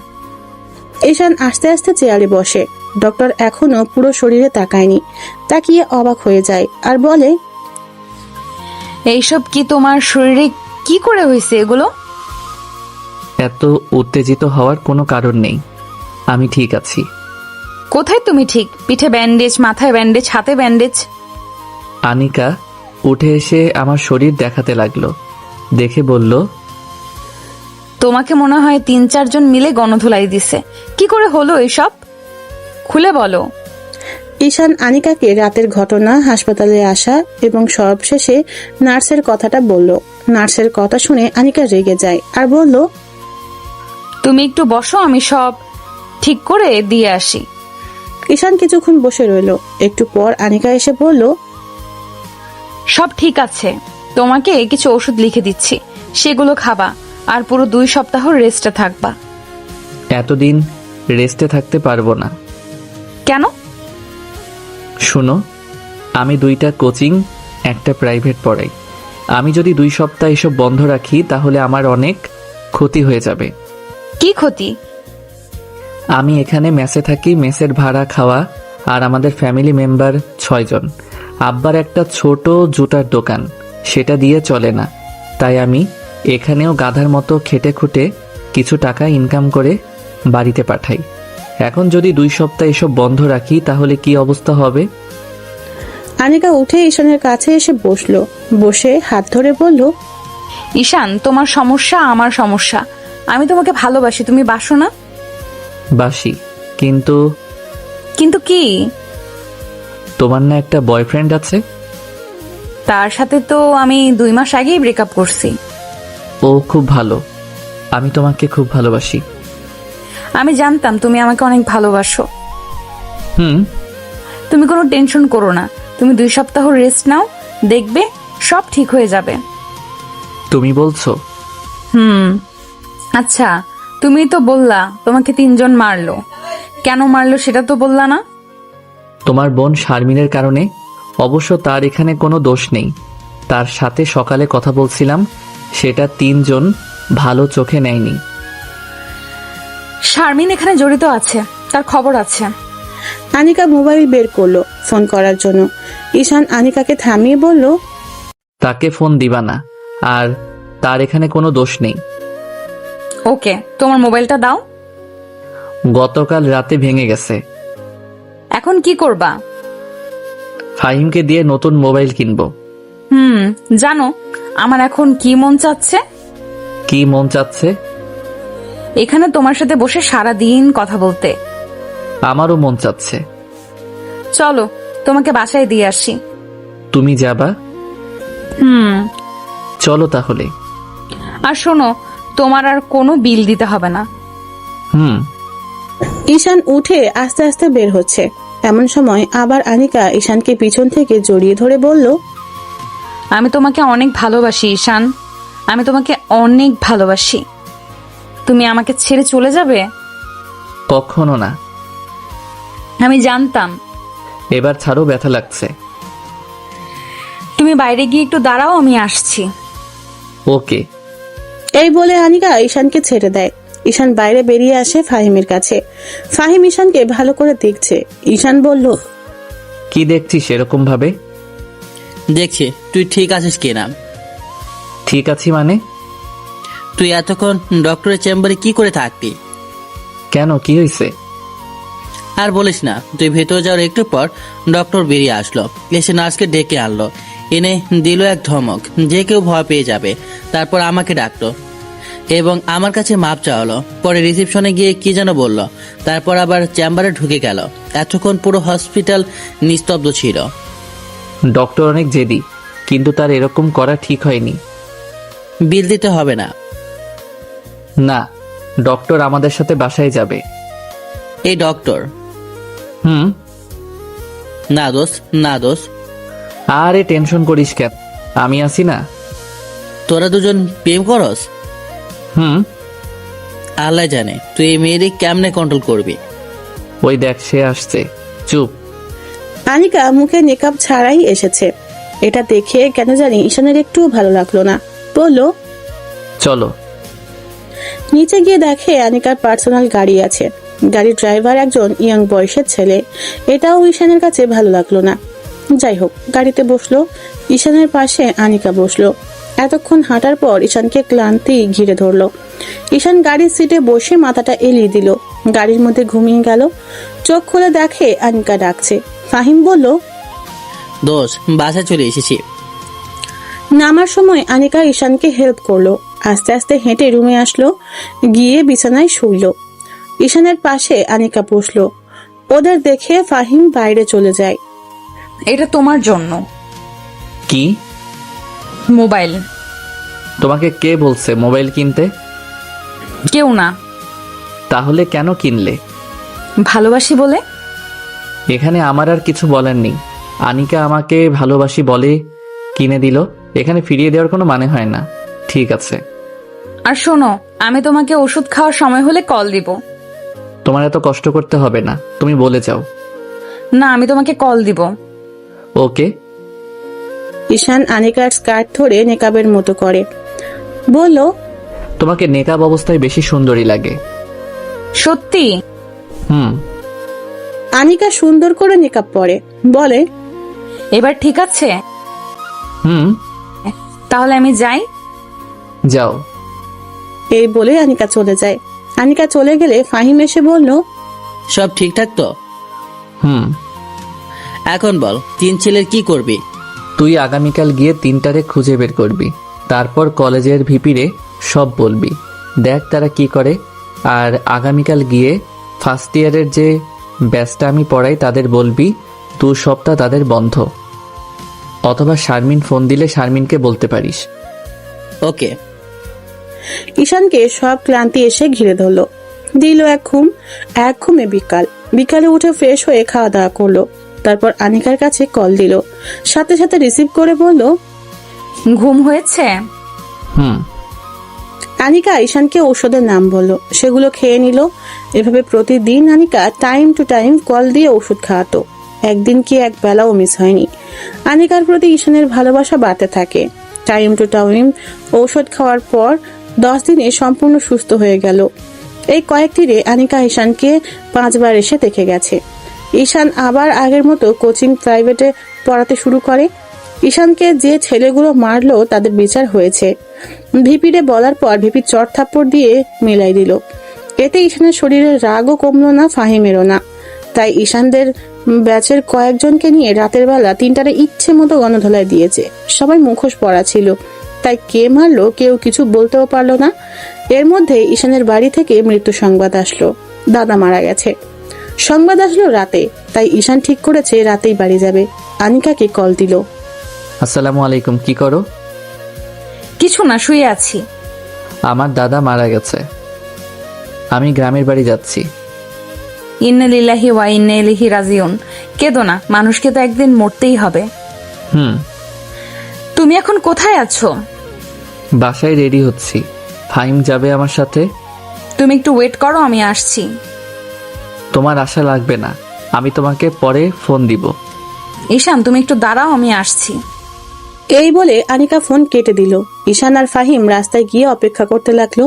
ঈশান আস্তে আস্তে চেয়ারে বসে। ডক্টর এখনো পুরো শরীরে তাকায়নি, তাকিয়ে অবাক হয়ে যায় আর বলে, এইসব কি তোমার শরীরে কি করে হয়েছে এগুলো? এত উত্তেজিত হওয়ার কোনো কারণ নেই, আমি ঠিক আছি। কোথায় তুমি ঠিক? পিঠে ব্যান্ডেজ, মাথায় ব্যান্ডেজ, হাতে ব্যান্ডেজ। আনিকা উঠে এসে আমার শরীর দেখাতে লাগলো, দেখে বলল, তোমাকে মনে হয় 3-4 জন মিলে গণধোলাই দিছে। কি করে হলো এসব? খুলে বলো। ঈশান আনিকাকে রাতের ঘটনা, হাসপাতালে আসা এবং সবশেষে নার্সের কথাটা বলল। নার্সের কথা শুনে আনিকা রেগে যায় আর বলল, তুমি একটু বসো, আমি সব ঠিক করে দিয়ে আসি। ঈশান কিছুক্ষণ বসে রইল। একটু পর আনিকা এসে বলল, সব ঠিক আছে, তোমাকে কিছু ওষুধ লিখে দিচ্ছি, সেগুলো খাবা আর পুরো 2 সপ্তাহ রেস্টে থাকবা। এতদিন রেস্টে থাকতে পারবো না। কেন? শুনো, আমি 2টা কোচিং, একটা প্রাইভেট পড়াই। আমি যদি 2 সপ্তাহ এসব বন্ধ রাখি তাহলে আমার অনেক ক্ষতি হয়ে যাবে। কি ক্ষতি? আমি এখানে মেসে থাকি, মেসের ভাড়া, খাওয়া, আর আমাদের ফ্যামিলি মেম্বার 6 জন। আব্বার একটা ছোট জুতার দোকান, সেটা দিয়ে চলে না। তাই আমি এখানেও গাধার মতো খেটে খুঁটে কিছু টাকা ইনকাম করে বাড়িতে পাঠাই। এখন যদি 2 সপ্তাহ এসব বন্ধ রাখি তাহলে কি অবস্থা হবে? আনিকা উঠে ঈশানের কাছে এসে বসলো। বসে হাত ধরে বলল, ঈশান, তোমার সমস্যা আমার সমস্যা। আমি তোমাকে ভালোবাসি, তুমি বাসো না? বাসি, কিন্তু কিন্তু কি? তোমার না একটা বয়ফ্রেন্ড আছে? তার সাথে তো আমি 2 মাস আগেই ব্রেকআপ করছি। ও খুব ভালো, আমি তোমাকে খুব ভালোবাসি। আমি জানতাম তুমি আমাকে অনেক ভালোবাসো। হুম। তুমি কোনো টেনশন করো না, তুমি 2 সপ্তাহ রেস্ট নাও, দেখবে সব ঠিক হয়ে যাবে। তুমি বলছো? আচ্ছা, তুমি তো বললা তোমাকে 3 জন মারলো। কেন মারলো সেটা তো বললা না। তোমার বোন শারমিনের কারণে। অবশ্য তার এখানে কোনো দোষ নেই। তার সাথে সকালে কথা বলছিলাম, সেটা 3 জন ভালো চোখে নেয়নি। শারমিন এখানে জড়িত আছে, তার খবর আছে। আনিকা মোবাইল বের করলো ফোন করার জন্য। ঈশান আনিকাকে থামিয়ে বলল, তাকে ফোন দিবা না, আর তার এখানে কোনো দোষ নেই। ওকে, তোমার মোবাইলটা দাও। গতকাল রাতে ভেঙে গেছে। এখন কি করবা? ফাহিমকে দিয়ে নতুন মোবাইল কিনবো। জানো আমার এখন কি মন চাচ্ছে? কি মন চাচ্ছে? এখানে তোমার সাথে বসে সারা দিন কথা বলতে। আমারও মন চাচ্ছে। চলো তোমাকে বাসায় দিয়ে আসি। তুমি যাবা? চলো তাহলে। আর শোনো, তোমার আর কোনো বিল দিতে হবে না। ঈশান উঠে আস্তে আস্তে বের হচ্ছে। এমন সময় আবার আনিকা ঈশানকে পিছন থেকে জড়িয়ে ধরে বলল, আমি তোমাকে অনেক ভালোবাসি ঈশান, আমি তোমাকে অনেক ভালোবাসি। তুমি আমাকে ছেড়ে চলে যাবে? কখনো না। আমি জানতাম। এবার ছাড়ো, ব্যথা লাগছে। তুমি বাইরে গিয়ে একটু দাঁড়াও, আমি আসছি। ওকে। এই বলে আনিকা ঈশানকে ছেড়ে দেয়। ঈশান বাইরে বেরিয়ে আসে ফাহিমের কাছে। ফাহিম ঈশানকে ভালো করে দেখছে। ঈশান বলল, কি দেখছিস এরকম ভাবে? দেখছি তুই ঠিক আছিস কিনা। ঠিক আছি মানে? তুই এতক্ষণ ডক্টরের চেম্বারে কি করে থাকতি? কেন, কি হয়েছে? আর বলিস না, তুই ভেতরে যাওয়ার একটু পর ডক্টর বেরিয়ে আসলো, এসে নার্সকে ডেকে আনলো, এনে দিল এক ধমক যে কেউ ভয় পেয়ে যাবে। তারপর আমাকে ডাকলো এবং আমার কাছে মাপ চাওয়ালো। পরে রিসেপশনে গিয়ে কি যেন বলল, তারপর আবার চেম্বারে ঢুকে গেল। এতক্ষণ পুরো হসপিটাল নিস্তব্ধ ছিল। ডক্টর অনেক জেদি, কিন্তু তার এরকম করা ঠিক হয়নি। বিল দিতে হবে না। না, ডক্টর আমাদের সাথে বাসায় যাবে। এই ডক্টর? না দোষ, না দোষ। আরে টেনশন করিস কেন, আমি আছি না। তোরা দুজন প্রেম করস? আল্লাহ জানে তুই এই মেয়েদের কেমনে কন্ট্রোল করবি। ওই দেখ, সে আসছে। চুপ। আনিকা মুখে মেকআপ ছাড়াই এসেছে। এটা দেখে কেন জানি ঈশানের একটু ভালো লাগলো না। বলল, চলো। নিচে গিয়ে দেখে আনিকার পার্সোনাল গাড়ি আছে। গাড়ির ড্রাইভার একজন ইয়াং বয়সের ছেলে। এটাও ঈশানের কাছে ভালো লাগলো না। যাই হোক, গাড়িতে বসলো। ঈশানের পাশে আনিকা বসলো। এতক্ষণ হাঁটার পর ঈশানকে ক্লান্তি ঘিরে ধরলো। ঈশান গাড়ির সিটে বসে মাথাটা এলিয়ে দিল। গাড়ির মধ্যে ঘুমিয়ে গেল। চোখ খুলে দেখে আনিকা ডাকছে। ফাহিম বলল, দোষ, বাসায় চলে এসেছি। নামার সময় আনিকা ঈশানকে হেল্প করলো। আস্তে আস্তে হেঁটে রুমে আসলো, গিয়ে বিছানায় শুইল। ঈশানের পাশে আনিকা বসলো। ওদের দেখে ফাহিম বাইরে চলে যায়। এটা তোমার জন্য। কি? মোবাইল। তোমাকে কে বলছে মোবাইল কিনতে? কেউ না। তাহলে কেন কিনলে? ভালোবাসি বলে। এখানে আমার আর কিছু বলার নেই। আনিকা আমাকে ভালোবাসি বলে কিনে দিল, এখানে ফিরিয়ে দেওয়ার কোনো মানে হয় না। ঠিক আছে। আর শোনো, আমি তোমাকে ওষুধ খাওয়ার সময় হলে কল দিব। তোমার এত কষ্ট করতে হবে না, তুমি বলে যাও। না, আমি তোমাকে কল দিব। ওকে। ঈশান আনিকার স্কার্ট ধরে নেকাবের মতো করে বলল, তোমাকে নেকাব অবস্থায় বেশি সুন্দরী লাগে। সত্যি? আনিকা সুন্দর করে নেকাব পরে বলে, এবার ঠিক আছে? তাহলে আমি যাই। যাও। এই বলে আনিকা চলে যায়। আনিকা চলে গেলে ফাহিম এসে বলল, সব ঠিকঠাক তো? এখন বল, তিন ছেলের কি করবি? তুই আগামীকাল গিয়ে 3টারে খুঁজে বের করবি। তারপর কলেজের ভিপিরে সব বলবি, দেখ তারা কি করে। আর আগামীকাল গিয়ে ফার্স্ট ইয়ারের যে ব্যাচটা আমি পড়াই তাদের বলবি 2 সপ্তাহ তাদের বন্ধ। অথবা শারমিন ফোন দিলে শারমিনকে বলতে পারিস। ওকে। ঈশানকে সব ক্লান্তি এসে ঘিরে ধরলো। দিল এক ঘুমে বিকালে উঠে ফ্রেশ হয়ে খাওয়া দাওয়া করলো। তারপর আনিকার কাছে কল দিল। সাথে সাথে রিসিভ করে বলল, ঘুম হয়েছে? আনিকা ঈশানকে ঔষধের নাম বলল। সেগুলো খেয়ে নিল। এভাবে প্রতিদিন Anika time to time call দিয়ে ওষুধ খাওয়াতো। একদিন কি এক বেলাও মিস হয়নি। আনিকার প্রতি ঈশানের ভালোবাসা বাড়তে থাকে। টাইম টু টাইম ঔষধ খাওয়ার পর 10 দিনে সম্পূর্ণ সুস্থ হয়ে গেল। এই কয়েকদিনে আনিকা ঈশানকে 5 বার এসে দেখে গেছে। ঈশান আবার আগের মতো কোচিং প্রাইভেটে পড়াতে শুরু করে। ঈশানকে যে ছেলেগুলো মারলো তাদের বিচার হয়েছে। ভিপিরে বলার পর ভিপি চট থাপ্পড় দিয়ে মেলাই দিল। এতে ঈশানের শরীরের রাগও কমলো না, ফাহিমেরও না। তাই ঈশানদের ব্যাচের কয়েকজনকে নিয়ে রাতের বেলা 3টারে ইচ্ছে মতো গণধোলাই দিয়েছে। সবাই মুখোশ পরা ছিল, তাই কে মারলো কেউ কিছু বলতেও পারলো না। এর মধ্যে ঈশানের বাড়ি থেকে মৃত্যু সংবাদ আসলো, দাদা মারা গেছে। সংবাদ আসলো রাতে, তাই ঈশান ঠিক করেছে রাতেই বাড়ি যাবে। আনিকাকে কল দিল। আসসালামু আলাইকুম, কি করো? কিছু না, শুয়ে আছি। আমার দাদা মারা গেছে, আমি গ্রামের বাড়ি যাচ্ছি। ইন্না লিল্লাহি ওয়া ইন্না ইলাইহি রাজিউন। কেঁদো না, মানুষকে তো একদিন মরতেই হবে। তুমি এখন কোথায় আছো? বাসায় রেডি হচ্ছি, ফাহিম যাবে আমার সাথে। তুমি একটু ওয়েট করো, আমি আসছি। তোমার আশা লাগবে না, আমি তোমাকে পরে ফোন দিব। ঈশান, তুমি একটু দাঁড়াও, আমি আসছি। এই বলে আনিকা ফোন কেটে দিল। ঈশান আর ফাহিম রাস্তায় গিয়ে অপেক্ষা করতে লাগলো।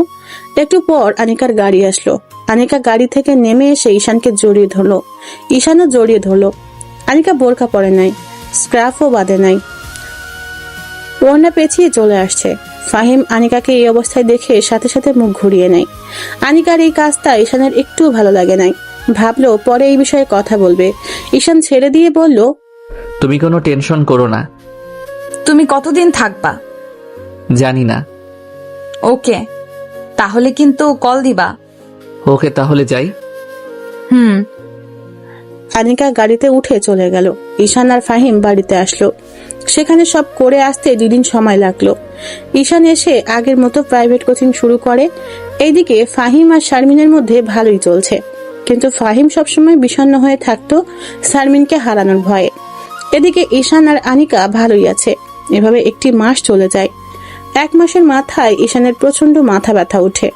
একটু পর আনিকার গাড়ি আসলো। আনিকা গাড়ি থেকে নেমে এসে ঈশানকে জড়িয়ে ধরলো। ঈশানও জড়িয়ে ধরলো। আনিকা বোরকা পরে নাই, স্ক্রাফও বাঁধে নাই, ওড়না পেঁচিয়ে চলে আসছে। ফাহিম আনিকাকে এই অবস্থায় দেখে সাথে সাথে মুখ ঘুরিয়ে নেয়। আনিকার এই কাজটা ঈশানের একটু ভালো লাগে নাই। ভাবলো পরে এই বিষয়ে কথা বলবে। ঈশান ছেড়ে দিয়ে বলল, তুমি কোনো টেনশন করো না। তুমি কতদিন থাকবা? জানি না। ওকে, তাহলে কিন্তু কল দিবা। ওকে, তাহলে যাই। আনিকা গাড়িতে উঠে চলে গেল। ঈশান আর ফাহিম বাড়িতে আসলো। সেখানে সব করে আসতে 2 দিন সময় লাগলো। ঈশান এসে আগের মতো প্রাইভেট কোচিং শুরু করে। এইদিকে ফাহিম আর শারমিনের মধ্যে ভালোই চলছে, কিন্তু ফাহিম সবসময় বিষণ্ণ হয়ে থাকতো শারমিনকে হারানোর ভয়ে। এদিকে ঈশান আর আনিকা ভালোই আছে। এভাবে 1 মাস চলে যায়। 1 মাসের মাথায় ঈশানের প্রচন্ড মাথা ব্যথা উঠে,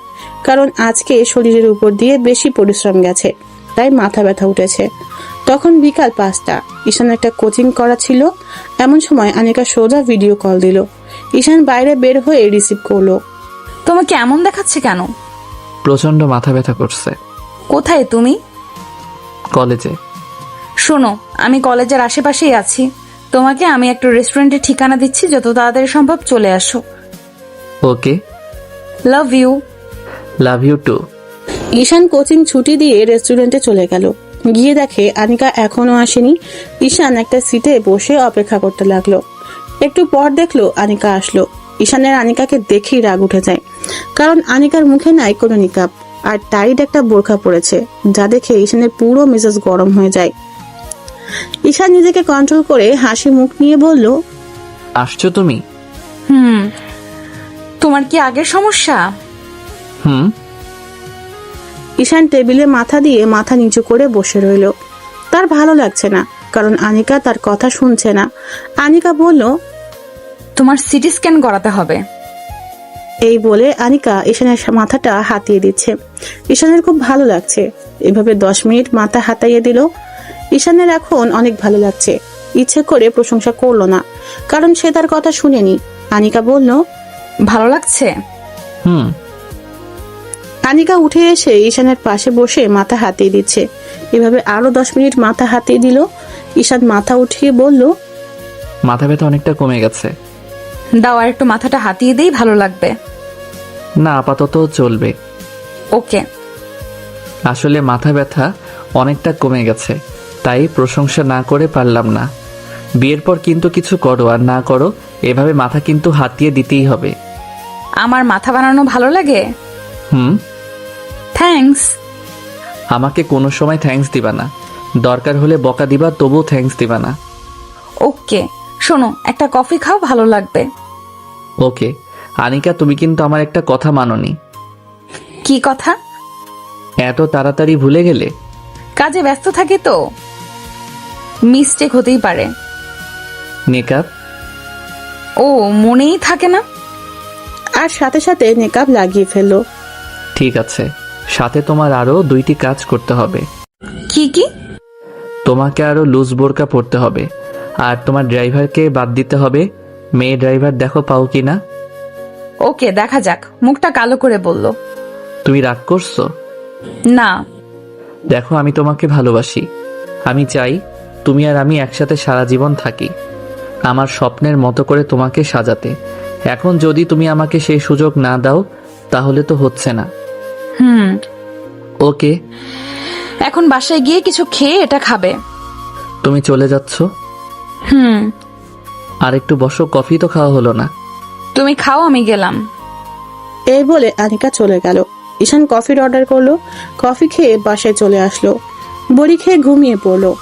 কারণ আজকে শরীরের উপর দিয়ে বেশি পরিশ্রম গেছে, তাই মাথা ব্যথা উঠেছে। তখন বিকাল 5টা। ঈশান একটা কোচিং করা ছিল। এমন সময় আনিকা সোজা ভিডিও কল দিল। ঈশান বাইরে বের হয়ে রিসিভ করলো। তোমাকে এমন দেখাচ্ছে কেন? প্রচন্ড মাথা ব্যথা করছে। কোথায় তুমি? কলেজে। শোনো, আমি কলেজের আশেপাশেই আছি। তোমাকে আমি একটা রেস্টুরেন্টের ঠিকানা দিচ্ছি, যত তাড়াতাড়ি সম্ভব চলে আসো। Okay, love you. Love you too. Ishan coaching ছুটি দিয়ে রেস্টুরেন্টে চলে গেল। গিয়ে দেখে আনিকা এখনো আসেনি। ঈশান একটা সিটে বসে অপেক্ষা করতে লাগলো। একটু পর দেখলো আনিকা আসলো। ঈশানের আনিকাকে দেখেই রাগ উঠে যায়, কারণ আনিকার মুখে নাই কোনো নিকাব আর টাইট একটা বোরখা পড়েছে, যা দেখে ঈশানের পুরো মেজাজ গরম হয়ে যায়। ঈশান নিজেকে কন্ট্রোল করে হাসি মুখ নিয়ে বলল, আসছো তুমি? তোমার কি আগের সমস্যা? ঈশান টেবিলে মাথা দিয়ে মাথা নিচু করে বসে রইল। তার ভালো লাগছে না, কারণ আনিকা তার কথা শুনছে না। আনিকা বলল, তোমার সিটি স্ক্যান করাতে হবে। এই বলে আনিকা ঈশানের মাথাটা হাতিয়ে দিচ্ছে। ঈশানের খুব ভালো লাগছে। এভাবে 10 মিনিট মাথা হাতাইয়ে দিল। ঈশানের এখন অনেক ভালো লাগছে। ইচ্ছে করে প্রশংসা করলো না, কারণ সে তার কথা শুনেনি। আনিকা বলল, ভালো লাগছে। আনিকা উঠে এসে ঈশানের পাশে বসে মাথা হাতিয়ে দিচ্ছে। এভাবে আরো 10 মিনিট মাথা হাতিয়ে দিল। ঈশান মাথা উঠিয়ে বলল, মাথা ব্যথা অনেকটা কমে গেছে। দাও, আর একটু মাথাটা হাতিয়ে দেই, ভালো লাগবে। না, আপাতত চলবে। ওকে। আসলে মাথা ব্যথা অনেকটা কমে গেছে, তাই প্রশংসা না করে পারলাম না। বিয়ের পর কিন্তু কিছু করো আর না করো, এভাবে মাথা কিন্তু হাতিয়ে দিতেই হবে। আমার মাথা বানানো ভালো লাগে? থ্যাঙ্কস। আমাকে কোনো সময় থ্যাঙ্কস দিবা না, দরকার হলে বকা দিবা, তবুও থ্যাঙ্কস দিবা না। ওকে। শোনো, একটা কফি খাও, ভালো লাগবে। ওকে। আনিকা, তুমি কিন্তু আমার একটা কথা মানোনি। কি কথা? এত তাড়াতাড়ি ভুলে গেলে? কাজে ব্যস্ত থাকি তো, মিস্টেক হতেই পারে। নেকাব? ও, মনেই থাকে না। আর সাথে সাথে নেকাব লাগিয়ে ফেললো। ঠিক আছে, সাথে তোমার আরো 2টি কাজ করতে হবে। কি কি? তোমাকে আরো লুজ বোরকা পরতে হবে, আর তোমার ড্রাইভারকে বাদ দিতে হবে। মেয়ে ড্রাইভার দেখো পাও কিনা। ওকে, দেখা যাক। মুখটা কালো করে বলল। তুমি রাগ করছো? না। দেখো, আমি তোমাকে ভালোবাসি। আমি চাই তুমি আর আমি একসাথে সারা জীবন থাকি, আমার স্বপ্নের মতো করে তোমাকে সাজাতে। এখন যদি তুমি আমাকে সেই সুযোগ না দাও তাহলে তো হচ্ছে না। ওকে, এখন বাসায় গিয়ে কিছু খেয়ে এটা খাবে। তুমি চলে যাচ্ছ? আর একটু বসো, কফি তো খাওয়া হলো না। তুমি খাও, আমি গেলাম। এই বলে আনিকা চলে গেল। ঈশান কফির অর্ডার করলো, কফি খেয়ে বাসায় চলে আসলো, বড়ি খেয়ে ঘুমিয়ে পড়লো।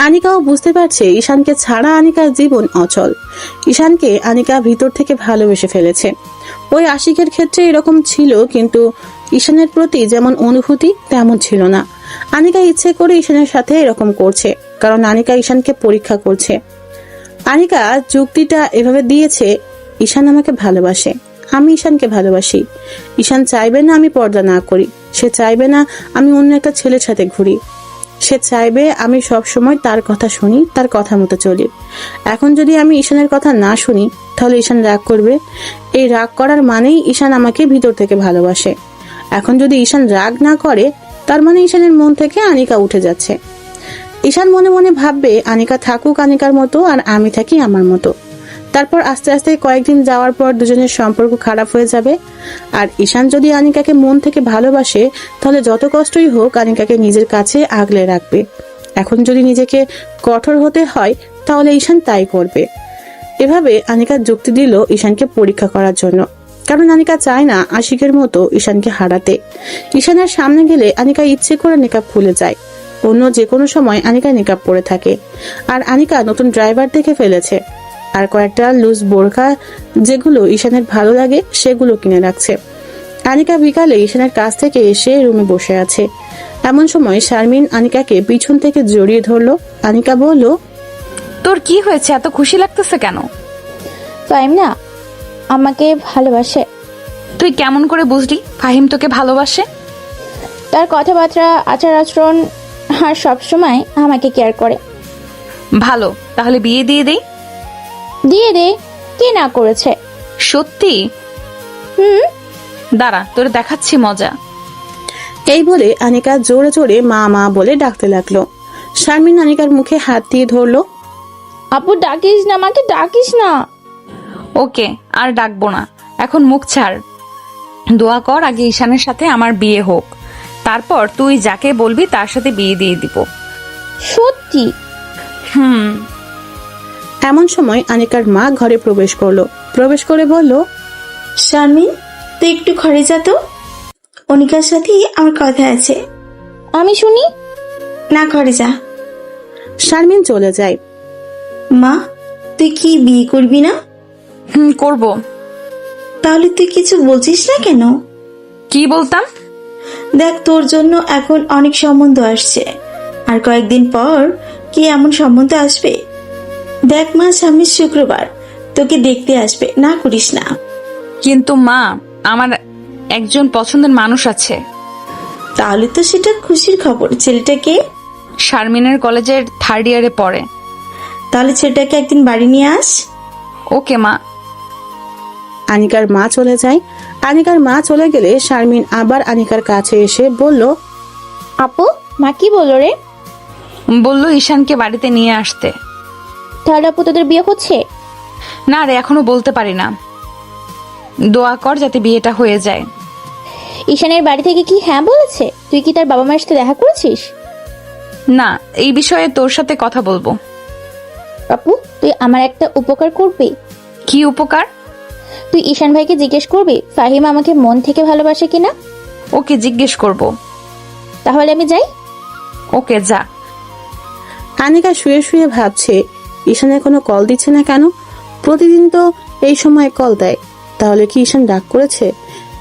আনিকাও বুঝতে পারছে ঈশানকে ছাড়া আনিকার জীবন অচল। ঈশানকে আনিকা ভিতর থেকে ভালোবেসে ফেলেছে। ওই আশিকের ক্ষেত্রে এরকম ছিল, কিন্তু ঈশানের প্রতি যেমন অনুভূতি তেমন ছিল না। আনিকা ইচ্ছে করে ঈশানের সাথে এরকম করছে, কারণ আনিকা ঈশানকে পরীক্ষা করছে। আনিকা যুক্তিটা এভাবে দিয়েছে, ঈশান আমাকে ভালোবাসে, আমি ঈশানকে ভালোবাসি। ঈশান চাইবে না আমি পর্দা না করি, সে চাইবে না আমি অন্য একটা ছেলের সাথে ঘুরি, সে চাইবে আমি সব সময় তার কথা শুনি, তার কথা মতো চলি। এখন যদি আমি ঈশানের কথা না শুনি তাহলে ঈশান রাগ করবে। এই রাগ করার মানেই ঈশান আমাকে ভিতর থেকে ভালোবাসে। এখন যদি ঈশান রাগ না করে তার মানে ঈশানের মন থেকে আনিকা উঠে যাচ্ছে। ঈশান মনে মনে ভাববে আনিকা থাকুক আনিকার মতো আর আমি থাকি আমার মতো। তারপর আস্তে আস্তে কয়েকদিন যাওয়ার পর দুজনের সম্পর্ক খারাপ হয়ে যাবে। আর ঈশান যদি আনিকাকে মন থেকে ভালোবাসে তাহলে যত কষ্টই হোক আনিকাকে নিজের কাছে আগলে রাখবে। এখন যদি নিজেকে কঠোর হতে হয় তাহলে ঈশান তাই করবে। এভাবে আনিকা যুক্তি দিল ঈশানকে পরীক্ষা করার জন্য, কারণ আনিকা চায় না আশিকের মতো ঈশানকে হারাতে। ঈশানের সামনে গেলে আনিকা ইচ্ছে করে নিকাব খুলে যায়, অন্য যে কোনো সময় আনিকা নিকাব পরে থাকে। আর আনিকা নতুন ড্রাইভার দেখে ফেলেছে, আর কয়েকটা লুজ বোরখা যেগুলো ঈশানের ভালো লাগে সেগুলো কিনে রাখছে। আনিকা বিকালে ঈশানের কাছ থেকে এসে রুমে বসে আছে। এমন সময় শারমিন আনিকাকে পিছন থেকে জড়িয়ে ধরলো। আনিকা বলল, তোর কি হয়েছে, এত খুশি লাগতেছে কেন? ফাহিম না আমাকে ভালোবাসে। তুই কেমন করে বুঝলি ফাহিম তোকে ভালোবাসে? তার কথাবার্তা, আচার আচরণ আর সবসময় আমাকে কেয়ার করে। ভালো, তাহলে বিয়ে দিয়ে দেই। দিয়ে দে, কে না করেছে? সত্যি? দাঁড়া, তোর দেখাচ্ছি মজা। এই বলে আনিকা জোরে জোরে মা মা বলে ডাকতে লাগলো। শারমিন আনিকার মুখে হাত দিয়ে ধরলো। আপু ডাকিস না, আমাকে ডাকিস না। ওকে, আর ডাকবো না, এখন মুখ ছাড়। দোয়া কর আগে ঈশানের সাথে আমার বিয়ে হোক, তারপর তুই যাকে বলবি তার সাথে বিয়ে দিয়ে দিব। সত্যি? এমন সময় আনিকার মা ঘরে প্রবেশ করলো। প্রবেশ করে বলল, শারমিন, তুই একটু ঘরে যা তো, অনিকার সাথে আমার কথা আছে। আমি শুনি না, ঘরে যা। শারমিন চলে যায়। মা, তুই কি বিয়ে করবি না? করব। তাহলে তুই কিছু বলছিস না কেন? কি বলতাম? দেখ, তোর জন্য এখন অনেক সম্বন্ধ আসছে, আর কয়েকদিন পর কি এমন সম্বন্ধ আসবে। দেখ মা, সামনে শুক্রবার তোকে দেখতে আসবে, না করিস না। কিন্তু মা, আমার একজন পছন্দের মানুষ আছে। তাহলে তো সেটা খুশির খবর। ছেলেটাকে? শারমিনের কলেজের 3rd ইয়ারে পড়ে। তাহলে ছেলেটাকে একদিন বাড়ি নিয়ে আস। ওকে মা। আনিকার মা চলে যায়। আনিকার মা চলে গেলে শারমিন আবার আনিকার কাছে এসে বলল, আপু, মা কি বললো রে? বললো ঈশানকে বাড়িতে নিয়ে আসতে। তাহলে আপু তোদের বিয়ে হচ্ছে? না রে, এখনো বলতে পারি না। দোয়া কর যাতে বিয়েটা হয়ে যায়। ঈশানের বাড়ি থেকে কি হ্যাঁ বলেছে? তুই কি তার বাবা মায়ের সাথে দেখা করেছিস? না, এই বিষয়ে তোর সাথে কথা বলবো। আপু, তুই আমার একটা উপকার করবি? কি উপকার? তুই ঈশান ভাইকে জিজ্ঞেস করবি ফাহিম আমাকে মন থেকে ভালোবাসে কিনা। ওকে, জিজ্ঞেস করব। তাহলে আমি যাই? ওকে, যা। আনিকা শুয়ে শুয়ে ভাবছে ঈশানের কোনো কল দিচ্ছে না কেন। প্রতিদিন তো এই সময় কল দেয়, তাহলে কি ঈশান রাগ করেছে?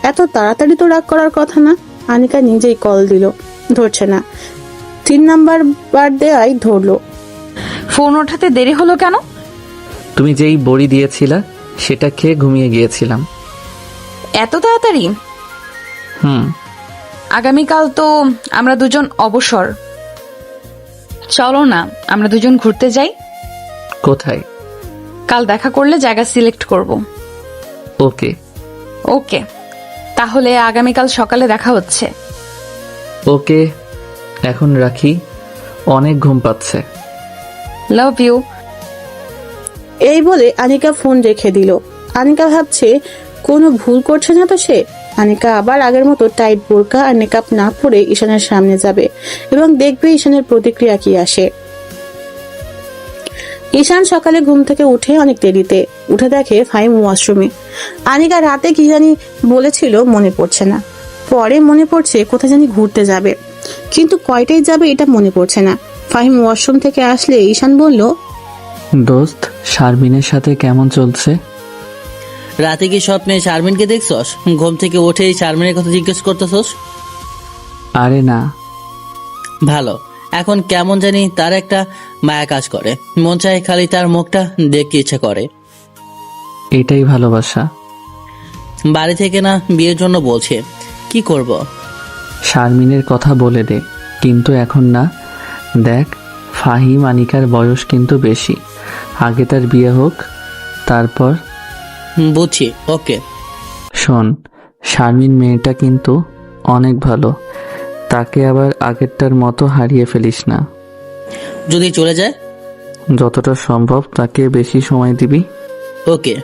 এত তাড়াতাড়ি তো রাগ করার কথা না। আনিকা নিজেই কল দিল, ধরছে না। 3 নাম্বার বার দেয়াই ধরলো। ফোন ওঠাতে দেরি হলো কেন? তুমি যেই বড়ি দিয়েছিলা সেটা খেয়ে ঘুমিয়ে গিয়েছিলাম। এত তাড়াতাড়ি? আগামীকাল তো আমরা দুজন অবসর। চলো না, আমরা দুজন ঘুরতে যাই। কোথায়? কাল দেখা করলে জায়গা সিলেক্ট করব। ওকে। ওকে, তাহলে আগামীকাল সকালে দেখা হচ্ছে। ওকে, এখন রাখি, অনেক ঘুম পাচ্ছে। Love you. এই বলে আনিকা ফোন রেখে দিল। আনিকা ভাবছে কোনো ভুল করছে না তো সে। আনিকা আবার আগের মতো টাইট বোরকা আর মেকআপ না পরে ঈশানের সামনে যাবে এবং দেখবে ঈশানের প্রতিক্রিয়া কি আসে। ঈশান সকালে ঘুম থেকে উঠে অনেক দেরিতে উঠে দেখে ফাহিম ওয়াশরুমে। আনিকা রাতে কি জানি বলেছিল মনে পড়ছে না, পরে মনে পড়ছে কোথায় জানি ঘুরতে যাবে, কিন্তু কয়টায় যাবে এটা মনে পড়ছে না। ফাহিম ওয়াশরুম থেকে আসলে ঈশান বলল, দোস্ত, শারমিনের সাথে কেমন চলছে? রাতে কি স্বপ্নে শারমিনকে দেখছস? ঘুম থেকে উঠেই শারমিনের কথা জিজ্ঞেস করতেছস? আরে না। ভালো। এখন কেমন জানি তার একটা মায়া কাজ করে, মন চায় খালি তার মুখটা দেখতে ইচ্ছা করে। এটাই ভালোবাসা। বাড়ি থেকে না বিয়ের জন্য বলছে, কি করব? শারমিনের কথা বলে দে, কিন্তু এখন না। দেখ, ফাহিম আনিকার বয়স কিন্তু বেশি, আগে তার বিয়ে হোক, তারপর। বুঝছি, ওকে। শোন, শারমিন মেয়েটা কিন্তু অনেক ভালো, তাকে আবার আগেরটার মতো হারিয়ে ফেলিস না। যদি চলে যায়? যতটা সম্ভব তাকে বেশি সময় দিবি। ওকে।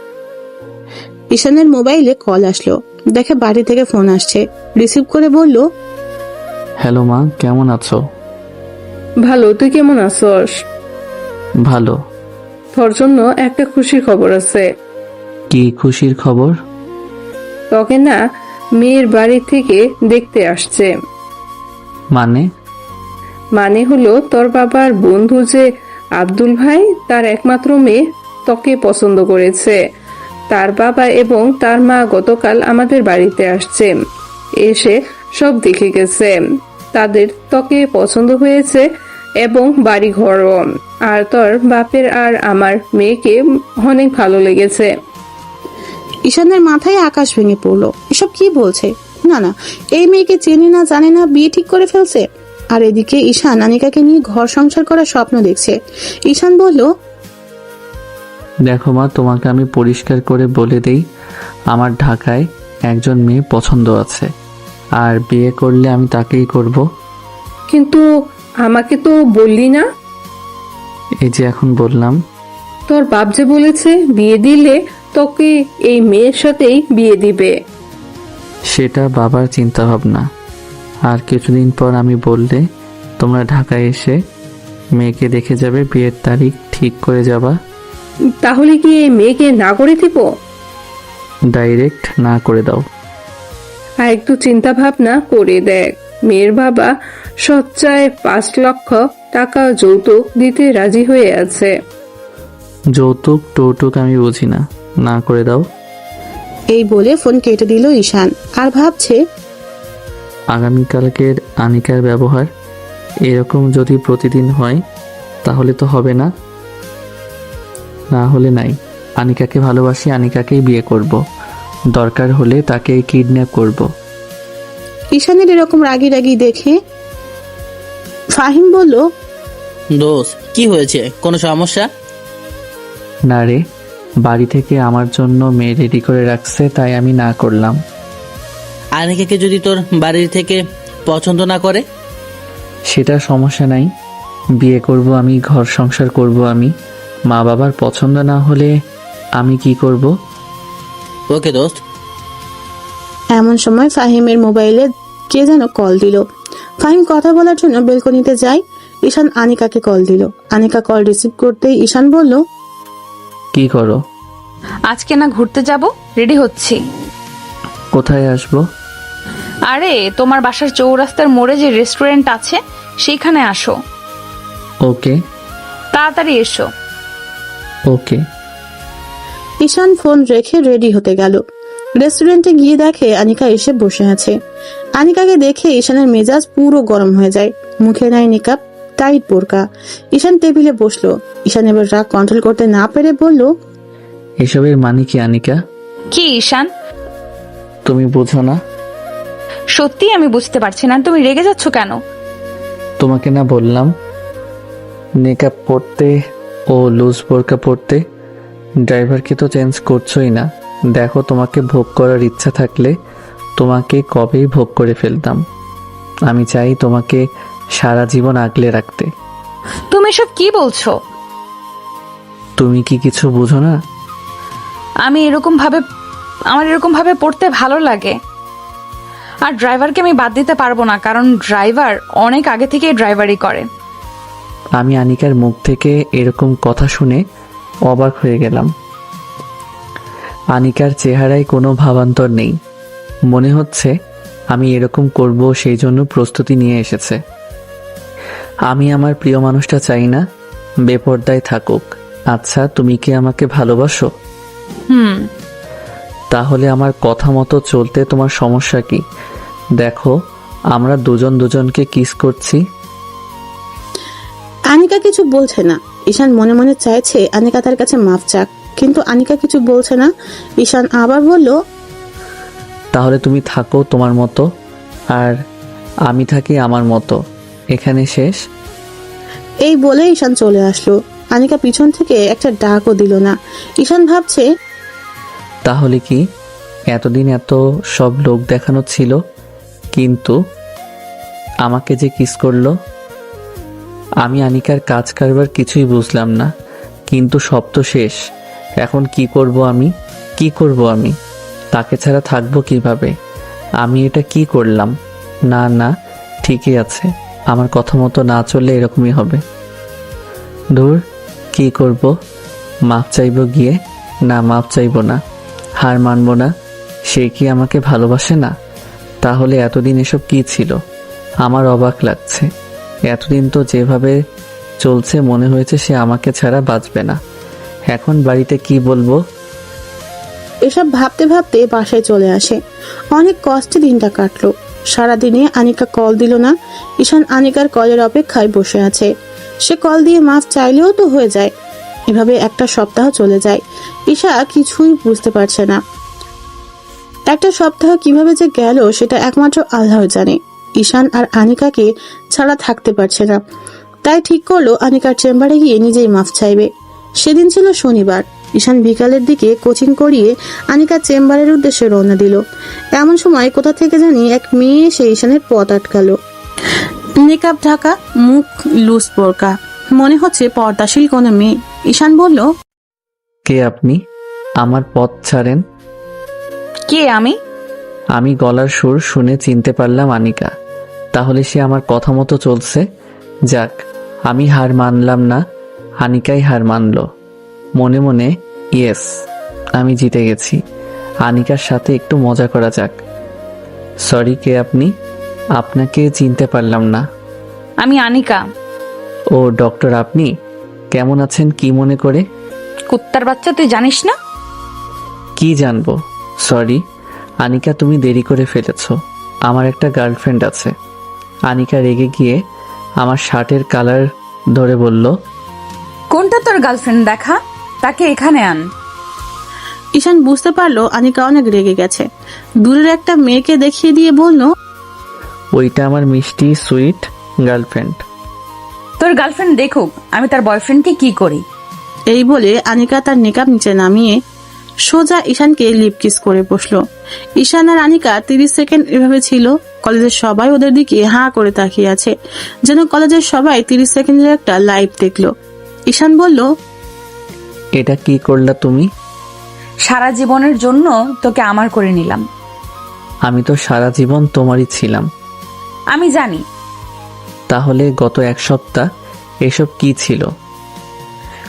ঈশানের মোবাইলে কল আসলো, দেখে বাড়ি থেকে ফোন আসছে। রিসিভ করে বলল, হ্যালো মা, কেমন আছো? ভালো, তুই কেমন আছস? ভালো। তোর জন্য একটা খুশির খবর আছে। কি খুশির খবর? তোকে না মেয়ের বাড়ি থেকে দেখতে আসছে। মানে হলো তোর বাবার বন্ধু যে আব্দুল ভাই, তার একমাত্র মেয়ে তোকে পছন্দ করেছে। তার বাবা এবং তার মা গতকাল আমাদের বাড়িতে আসছে, এসে সব দেখে গেছে। তাদের তোকে পছন্দ হয়েছে এবং বাড়ি ঘরও। আর তোর বাপের আর আমার মেয়েকে অনেক ভালো লেগেছে। ঈশানের মাথায় আকাশ ভেঙে পড়লো। এসব কি বলছে? না না, এই মেয়েকে চেনে না জানে না বিয়ে ঠিক করে ফেলছে। আর এদিকে ঈশান আনিকাকে নিয়ে ঘর সংসার করার স্বপ্ন দেখছে। ঈশান বলল, দেখো মা, তোমাকে আমি পরিষ্কার করে বলে দেই, আমার ঢাকায় একজন মেয়ে পছন্দ আছে, আর বিয়ে করলে আমি তাকেই করব। কিন্তু আমাকে তো বললি না। এই যে এখন বললাম। তোর বাপ যে বলেছে বিয়ে দিলে তোকে এই মেয়ের সাথেই বিয়ে দিবে। সেটা বাবার চিন্তা ভাবনা। আর কিছুদিন পর আমি বললে তোমরা ঢাকায় এসে মেয়েকে দেখে যাবে, বিয়ের তারিখ ঠিক করে যাবা। তাহলে কি এই মেয়েকে না করে দিব? ডাইরেক্ট না করে দাও। আর একটু চিন্তা ভাবনা করে দেখ, মেয়ের বাবা সচ্চায় 5 লক্ষ টাকা যৌতুক দিতে রাজি হয়ে আছে। যৌতুক টৌতুক আমি বুঝি না, না করে দাও। এই বলে ফোন কেটে দিল ঈশান। আর ভাবছে, আগামীকালকের আনিকার ব্যবহার এরকম যদি প্রতিদিন হয় তাহলে তো হবে না, না হলে নাই। আনিকাকে ভালোবাসি, আনিকাকেই বিয়ে করব, দরকার হলে তাকে কিডন্যাপ করব। ঈশানের এরকম রাগি রাগি দেখে ফাহিম বলল, দোষ, কি হয়েছে? কোনো সমস্যা? না রে, বাড়ি থেকে আমার জন্য মেয়ে রেডি করে রাখছে, তাই আমি না করলাম। আনিকাকে যদি তোর বাড়ির থেকে পছন্দ না করে? সেটা সমস্যা নাই, বিয়ে করব আমি, ঘর সংসার করব আমি। মা বাবার পছন্দ না হলে আমি কি করব? ওকে দোস্ত। এমন সময় ফাহিমের মোবাইলে কে যেন কল দিল। ফাহিম কথা বলার জন্য বেলকনিতে যায়। ঈশান আনিকাকে কল দিল। আনিকা কল রিসিভ করতেই ঈশান বলল, কি করো? আজকে না ঘুরতে যাব, রেডি হচ্ছি। কোথায় আসবো? আরে তোমার বাসার চৌরাস্তার মোড়ে যে রেস্টুরেন্ট আছে সেইখানে আসো। ওকে। তাড়াতাড়ি এসো। ওকে। ঈশান ফোন রেখে রেডি হতে গেল। রেস্টুরেন্টে গিয়ে দেখে আনিকা এসে বসে আছে। আনিকাকে দেখে ঈশানের মেজাজ পুরো গরম হয়ে যায়। মুখে নাই নিকাব, টাইট বোরকা। ঈশান টেবিলে বসলো। ঈশান এবার রাগ কন্ট্রোল করতে না পেরে বলল, এসবের মানে কি আনিকা? কি ঈশান, তুমি বোঝো না? সত্যি আমি বুঝতে পারছি না, তুমি রেগে যাচ্ছ কেন? তোমাকে না বললাম মেকআপ পরতে ও লুজ বোরকা পরতে? ড্রাইভারকে তো চেঞ্জ করছোই না। দেখো, তোমাকে ভোগ করার ইচ্ছা থাকলে তোমাকে কবেই ভোগ করে ফেলতাম। আমি চাই তোমাকে সারা জীবন আগলে রাখতে। তুমি এসব কি বলছো? তুমি কি কিছু বুঝো না? আমার এরকম ভাবে পড়তে ভালো লাগে। আর ড্রাইভারকে আমি বাদ দিতে পারবো না, কারণ ড্রাইভার অনেক আগে থেকেই ড্রাইভারি করে। আমি আনিকার মুখ থেকে এরকম কথা শুনে অবাক হয়ে গেলাম। আনিকার চেহারায় কোনো ভাবান্তর নেই। মনে হচ্ছে আমি এরকম করব সেই জন্য প্রস্তুতি নিয়ে এসেছে। আমি আমার প্রিয় মানুষটা চাই না বেপরদায় থাকুক। আচ্ছা, তুমি কি আমাকে ভালোবাসো? তাহলে আমার কথা মতো চলতে তোমার সমস্যা কি? দেখো, আমরা দুজন দুজনকে কিস করছি। আনিকা কিছু বলছে না। ঈশান মনে মনে চাইছে আনিকা তার কাছে মাফ চাক, কিন্তু আনিকা কিছু বলছে না। ঈশান আবার বলল, তাহলে তুমি থাকো তোমার মতো আর আমি থাকি আমার মতো, এখানে শেষ। এই বলে ঈশান চলে আসলো। আনিকা পিছন থেকে একটা ডাকও দিল না। ঈশান ভাবছে, তাহলে কি এতদিন এত সব লোক দেখানো ছিল, কিন্তু আমাকে যে কিস করলো? আমি আনিকার কাজ কারবার কিছুই বুঝলাম না, কিন্তু সব তো শেষ। এখন কি করব আমি? তাকে ছাড়া থাকবো কিভাবে? আমি এটা কি করলাম? না না, ঠিকই আছে, আমার কথা মতো না চললে এরকমই হবে। ধুর, কি করব? মাপ চাইব গিয়ে? না, মাপ চাইব না, হার মানব না। সে কি আমাকে ভালোবাসে না? তাহলে এতদিন এসব কি ছিল? আমার অবাক লাগছে। এতদিন তো যেভাবে চলছে মনে হয়েছে সে আমাকে ছাড়া বাঁচবে না। এখন বাড়িতে কি বলবো? এসব ভাবতে ভাবতে বাসায় চলে আসে। অনেক কষ্টে দিনটা কাটলো। সারাদিনে আনিকা কল দিল না। ঈশান আনিকার কলের অপেক্ষায় বসে আছে। সে কল দিয়ে মাফ চাইলেও তো হয়ে যায়। এভাবে একটা সপ্তাহ চলে যায়। ঈশা কিছুই বুঝতে পারছে না। একটা সপ্তাহ কিভাবে যে গেল সেটা একমাত্র আল্লাহ জানে। ঈশান আর আনিকাকে ছাড়া থাকতে পারছে না। তাই ঠিক করলো আনিকার চেম্বারে গিয়ে নিজেই মাফ চাইবে। সেদিন ছিল শনিবার। ঈশান বিকালের দিকে কোচিং করিয়ে আনিকার চেম্বারের উদ্দেশ্যে রওনা দিল। এমন সময় কোথা থেকে জানি এক মেয়ে এসে ঈশানের পথ আটকালো। মেকআপ ঢাকা, মুখ লুজ বোরকা, মনে হচ্ছে পর্দাশীল কোনো মেয়ে। ঈশান বলল, কে আপনি? আমার পথ ছাড়েন। কে আমি? আমি গলার সুর শুনে চিনতে পারলাম আনিকা। তাহলে সে আমার কথা মতো চলছে। যাক, আমি হার মানলাম না, আনিকাই হার মানলো। মনে মনে ইয়েস, আমি জিতে গেছি। আনিকার সাথে একটু মজা করা যাক। সরি, কে আপনি? আপনাকে চিনতে পারলাম না। আমি আনিকা। ও ডক্টর, আপনি কেমন আছেন? কি মনে করে? কুত্তার বাচ্চা, তুই জানিস না? কি জানবো? সরি আনিকা, তুমি দেরি করে ফেলেছো। আমার একটা গার্লফ্রেন্ড আছে। আনিকা রেগে গিয়ে আমার শার্টের কালার ধরে বলল, কোনটা তোর গার্লফ্রেন্ড দেখা, তাকে এখানে আন। ঈশান বুঝতে পারলো আনিকা অনেক রেগে গেছে। দূরের একটা মেয়েকে দেখিয়ে দিয়ে বলল, ওইটা আমার মিষ্টি সুইট গার্লফ্রেন্ড। তোর গার্লফ্রেন্ড দেখুক আমি তার বয়ফ্রেন্ডকে কি করি। এই বলে আনিকা তার নেকাব নিচে নামিয়ে সোজা ঈশানকে লিপ কিস করে বসলো। ঈশান আর আনিকা 30 সেকেন্ড এভাবে ছিল। কলেজের সবাই ওদের দিকে হাঁ করে তাকিয়ে আছে, যেন কলেজের সবাই 30 সেকেন্ডের একটা লাইভ দেখলো। ঈশান বলল, এটা কি করলা তুমি? সারা জীবনের জন্য তোকে আমার করে নিলাম। আমি তো সারা জীবন তোমারই ছিলাম। আমি জানি। তাহলে গত এক সপ্তাহ এসব কি ছিল?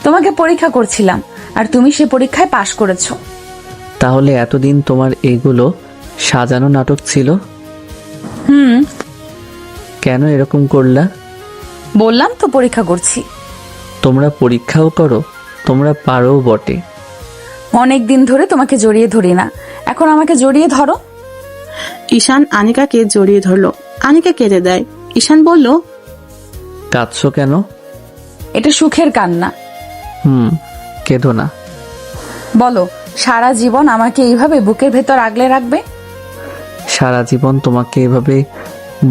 তোমাকে পরীক্ষা করছিলাম আর তুমি সে পরীক্ষায় পাশ করেছো। তাহলে এতদিন তোমার এগুলো সাজানো নাটক ছিল? কেন এরকম করলা? বললাম তো পরীক্ষা করছি। তোমরা পরীক্ষাও করো? তোমরা পারো বটে। অনেক দিন ধরে তোমাকে জড়িয়ে ধরি না, এখন আমাকে জড়িয়ে ধরো। ঈশান আনিকাকে জড়িয়ে ধরলো। আনিকা কেঁদে দেয়। ঈশান বলল, কাঁদছো কেন? এটা সুখের কান্না। কেঁদো না। বলো, সারা জীবন আমাকে এইভাবে বুকের ভেতর আগলে রাখবে? সারা জীবন তোমাকে এভাবে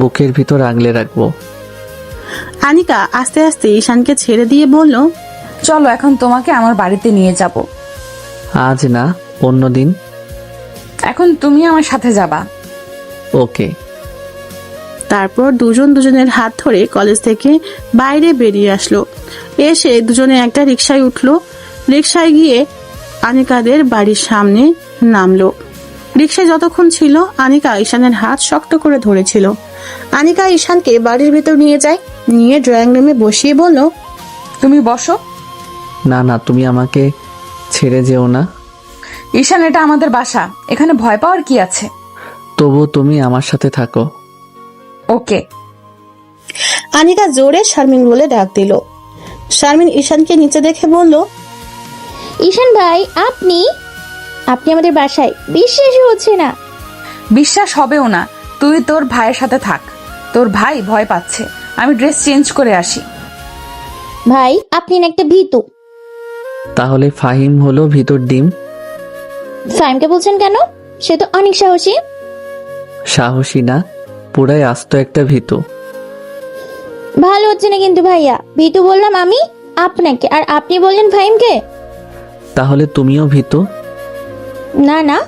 বুকের ভিতর আগলে রাখবো। আনিকা আস্তে আস্তে ঈশানকে ছেড়ে দিয়ে বলল, চলো এখন তোমাকে আমার বাড়িতে নিয়ে যাব। আজ না, অন্যদিন। এখন তুমি আমার সাথে যাবা। ওকে। তারপর দুজন দুজনের হাত ধরে কলেজ থেকে বাইরে বেরিয়ে আসলো। এসে দুজনে একটা রিকশায় উঠলো। রিকশায় গিয়ে আনিকাদের বাড়ির সামনে নামলো। রিকশায় যতক্ষণ ছিল আনিকা ঈশানের হাত শক্ত করে ধরেছিল। আনিকা ঈশানকে বাড়ির ভেতর নিয়ে যায়, নিয়ে ড্রয়িং রুমে বসিয়ে বলল, তুমি বসো। না না, তুমি আমাকে ছেড়ে যেও না। ঈশান, এটা আমাদের বাসা, এখানে ভয় পাওয়ার কি আছে? তবু তুমি আমার সাথে থাকো। ওকে। আনিকা জোরে শারমিন বলে ডাক দিল। শারমিন ঈশানকে নিচে দেখে বলল, ঈশান ভাই, আপনি আপনি আমাদের বাসায়? বিশ্বাসই হচ্ছে না। বিশ্বাস হবেও না। তুই তোর ভাইয়ের সাথে থাক। তোর ভাই ভয় পাচ্ছে। আমি ড্রেস চেঞ্জ করে আসি। ভাই, আপনি না একটা ভীতু। তাহলে ফাহিম হলো ভিতর ডিম? ফাইমকে বলছেন কেন? সে তো অনেক সাহসী। সাহসী না, পুরাই আস্ত একটা ভীতু। ভালো হচ্ছে না কিন্তু ভাইয়া। ভীতু বললাম আমি আপনাকে, আর আপনি বললেন ফাইমকে। তাহলে তুমিও ভীতু? না না,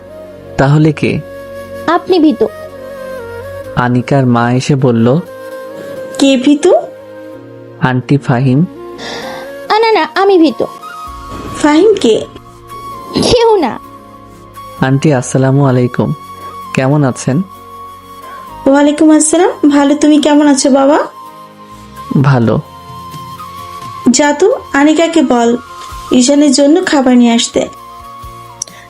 তাহলে কে? আপনি ভীতু। আনিকার মা এসে বলল, কে ভীতু? আন্টি ফাহিম। না না, আমি ভীতু। ফাহিম কে? কেউ না। আন্টি আসসালামু আলাইকুম, কেমন আছেন? ওয়ালাইকুম আসসালাম। ভালো, তুমি কেমন আছো বাবা? ভালো। জাতু, আনিকাকে বল ঈশানের জন্য খাবার নিয়ে আসতে।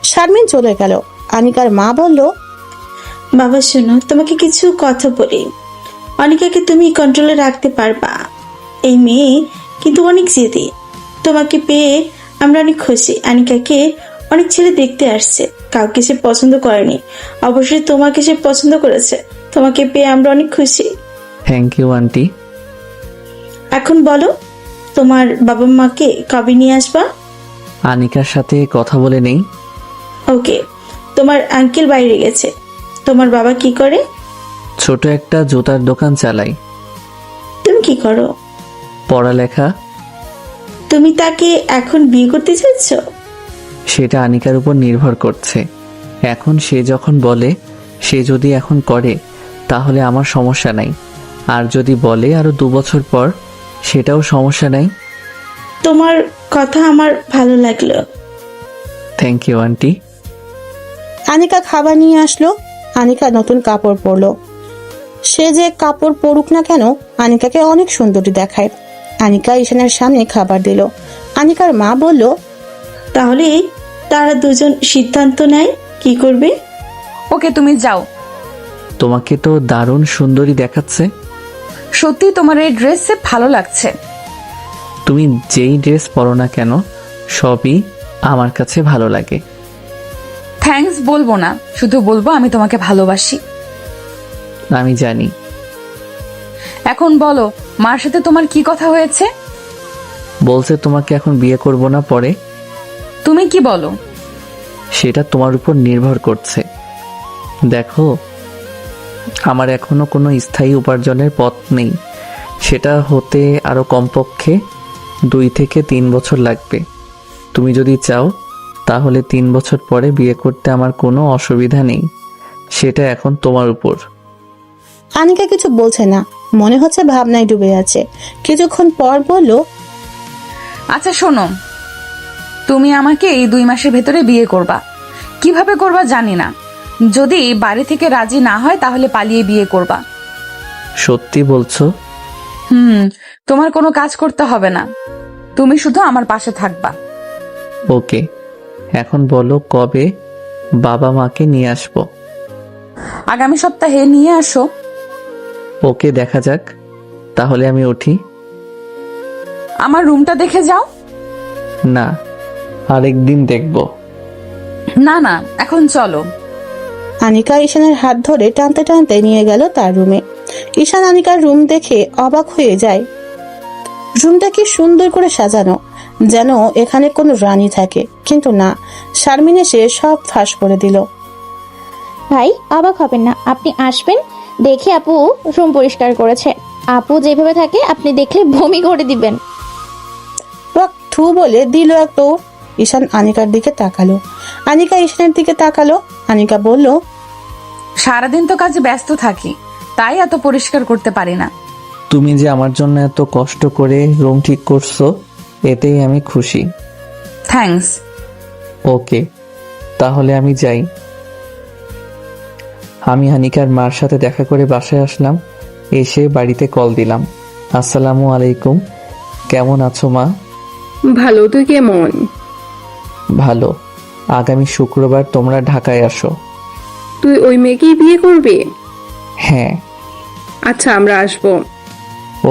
শারমিন চলে গেল। আনিকার মা বলল, বাবা শোনো, তোমাকে কিছু কথা বলি। অনিকাকে তুমি কন্ট্রোলে রাখতে পারবা। এই মেয়ে কিন্তু অনেক জেদি। তোমাকে পেয়ে আমরা অনেক খুশি। আনিকাকে অনেক ছেলে দেখতে আসছে, কাউকে সে পছন্দ করেনি, অবশ্যই তোমাকে সে পছন্দ করেছে। তোমাকে পেয়ে আমরা অনেক খুশি। Thank you aunty. এখন বলো, তোমার বাবা মাকে কবে নিয়ে আসবা? আনিকার সাথে কথা বলে নেই। ওকে, তোমার আঙ্কেল বাইরে গেছে। তোমার বাবা কি করে? ছোট একটা জুতার দোকান চালাই। তুমি কি করো? পড়ালেখা। তুমি তাকে এখন বিয়ে করতে চাচ্ছ? সেটা আনিকার উপর নির্ভর করছে। এখন সে যখন বলে, সে যদি এখন করে তাহলে আমার সমস্যা নাই, আর যদি বলে আরো 2 বছর পর, সেটাও সমস্যা নাই। তোমার কথা আমার ভালো লাগলো। Thank you aunty. আনিকা খাবার নিয়ে আসলো। আনিকা নতুন কাপড় পরলো। সে যে কাপড় পরুক না কেন, আনিকাকে অনেক সুন্দরী দেখায়। আনিকা ঈশানের সামনে খাবার দিল। আনিকার মা বলল, তাহলে তারা দুজন সিদ্ধান্ত নেয় কি করবে। ওকে, তুমি যাও। তোমাকে তো দারুণ সুন্দরী দেখাচ্ছে। সত্যি তোমার এই ড্রেসে ভালো লাগছে। তুমি যেই ড্রেস পরো না কেন, সবই আমার কাছে ভালো লাগে। থ্যাঙ্কস বলবো না, শুধু বলবো আমি তোমাকে ভালোবাসি। আমি জানি। এখন বলো, মার সাথে তোমার কি কথা হয়েছে? বলছে তোমাকে এখন বিয়ে করব না, পরে। তুমি কি বলো? সেটা তোমার উপর নির্ভর করছে। দেখো, আমার এখনো কোনো স্থায়ী উপার্জনের পথ নেই। সেটা হতে আরো কমপক্ষে 2 থেকে 3 বছর লাগবে। তুমি যদি চাও তাহলে 3 বছর পরে বিয়ে করতে আমার কোনো অসুবিধা নেই। সেটা এখন তোমার উপর। আনিকা কিছু বলছে না, মনে হচ্ছে ভাবনায় ডুবে আছে। কিছুক্ষণ পর বলল, আচ্ছা শোনো, তুমি আমাকে এই 2 মাসের ভেতরে বিয়ে করবা। কিভাবে করবা জানি না। যদি বাড়ি থেকে রাজি না হয় তাহলে পালিয়ে বিয়ে করবা। সত্যি বলছো? তোমার কোনো কাজ করতে হবে না, তুমি শুধু আমার পাশে থাকবা। ওকে, এখন বলো কবে বাবা মাকে নিয়ে আসবো? আগামী সপ্তাহে নিয়ে আসো। ওকে, দেখা যাক। তাহলে আমি উঠি? আমার রুমটা দেখে যাও। না, আরেকদিন দেখবো। না না, এখন চলো। আনিকা ঈশানের হাত ধরে টানতে টানতে নিয়ে গেল তার রুমে। ঈশান আনিকার রুম দেখে অবাক হয়ে যায়। রুমটা কি সুন্দর করে সাজানো, যেন এখানে কোনো রানী থাকে। কিন্তু না, শারমিন এসে সব ফাঁস করে দিল। ভাই, অবাক হবেন না, আপনি আসবেন দেখে আপু রুম পরিষ্কার করেছে। আপু যেভাবে থাকে আপনি দেখলে বমি করে দিবেন। থু বলে দিল এক দৌড়। ঈশান আনিকার দিকে তাকালো। আনিকা ঈশানের দিকে তাকালো। আনিকা বলল, সারাদিন তো কাজে ব্যস্ত থাকি, তাই এত পরিষ্কার করতে পারি না। তুমি যে আমার জন্য এত কষ্ট করে রুম ঠিক করছো, এতেই আমি খুশি। থ্যাঙ্কস। ওকে, তাহলে আমি যাই। আমি হানিকার মার সাথে দেখা করে বাসায় আসলাম। এসে বাড়িতে কল দিলাম। আসসালামু আলাইকুম, কেমন আছো মা? ভালো, তুই কেমন? ভালো। আগামী শুক্রবার তোমরা ঢাকায় আসো। তুই ওই মেয়েকেই বিয়ে করবি? হ্যাঁ। আচ্ছা, আমরা আসবো।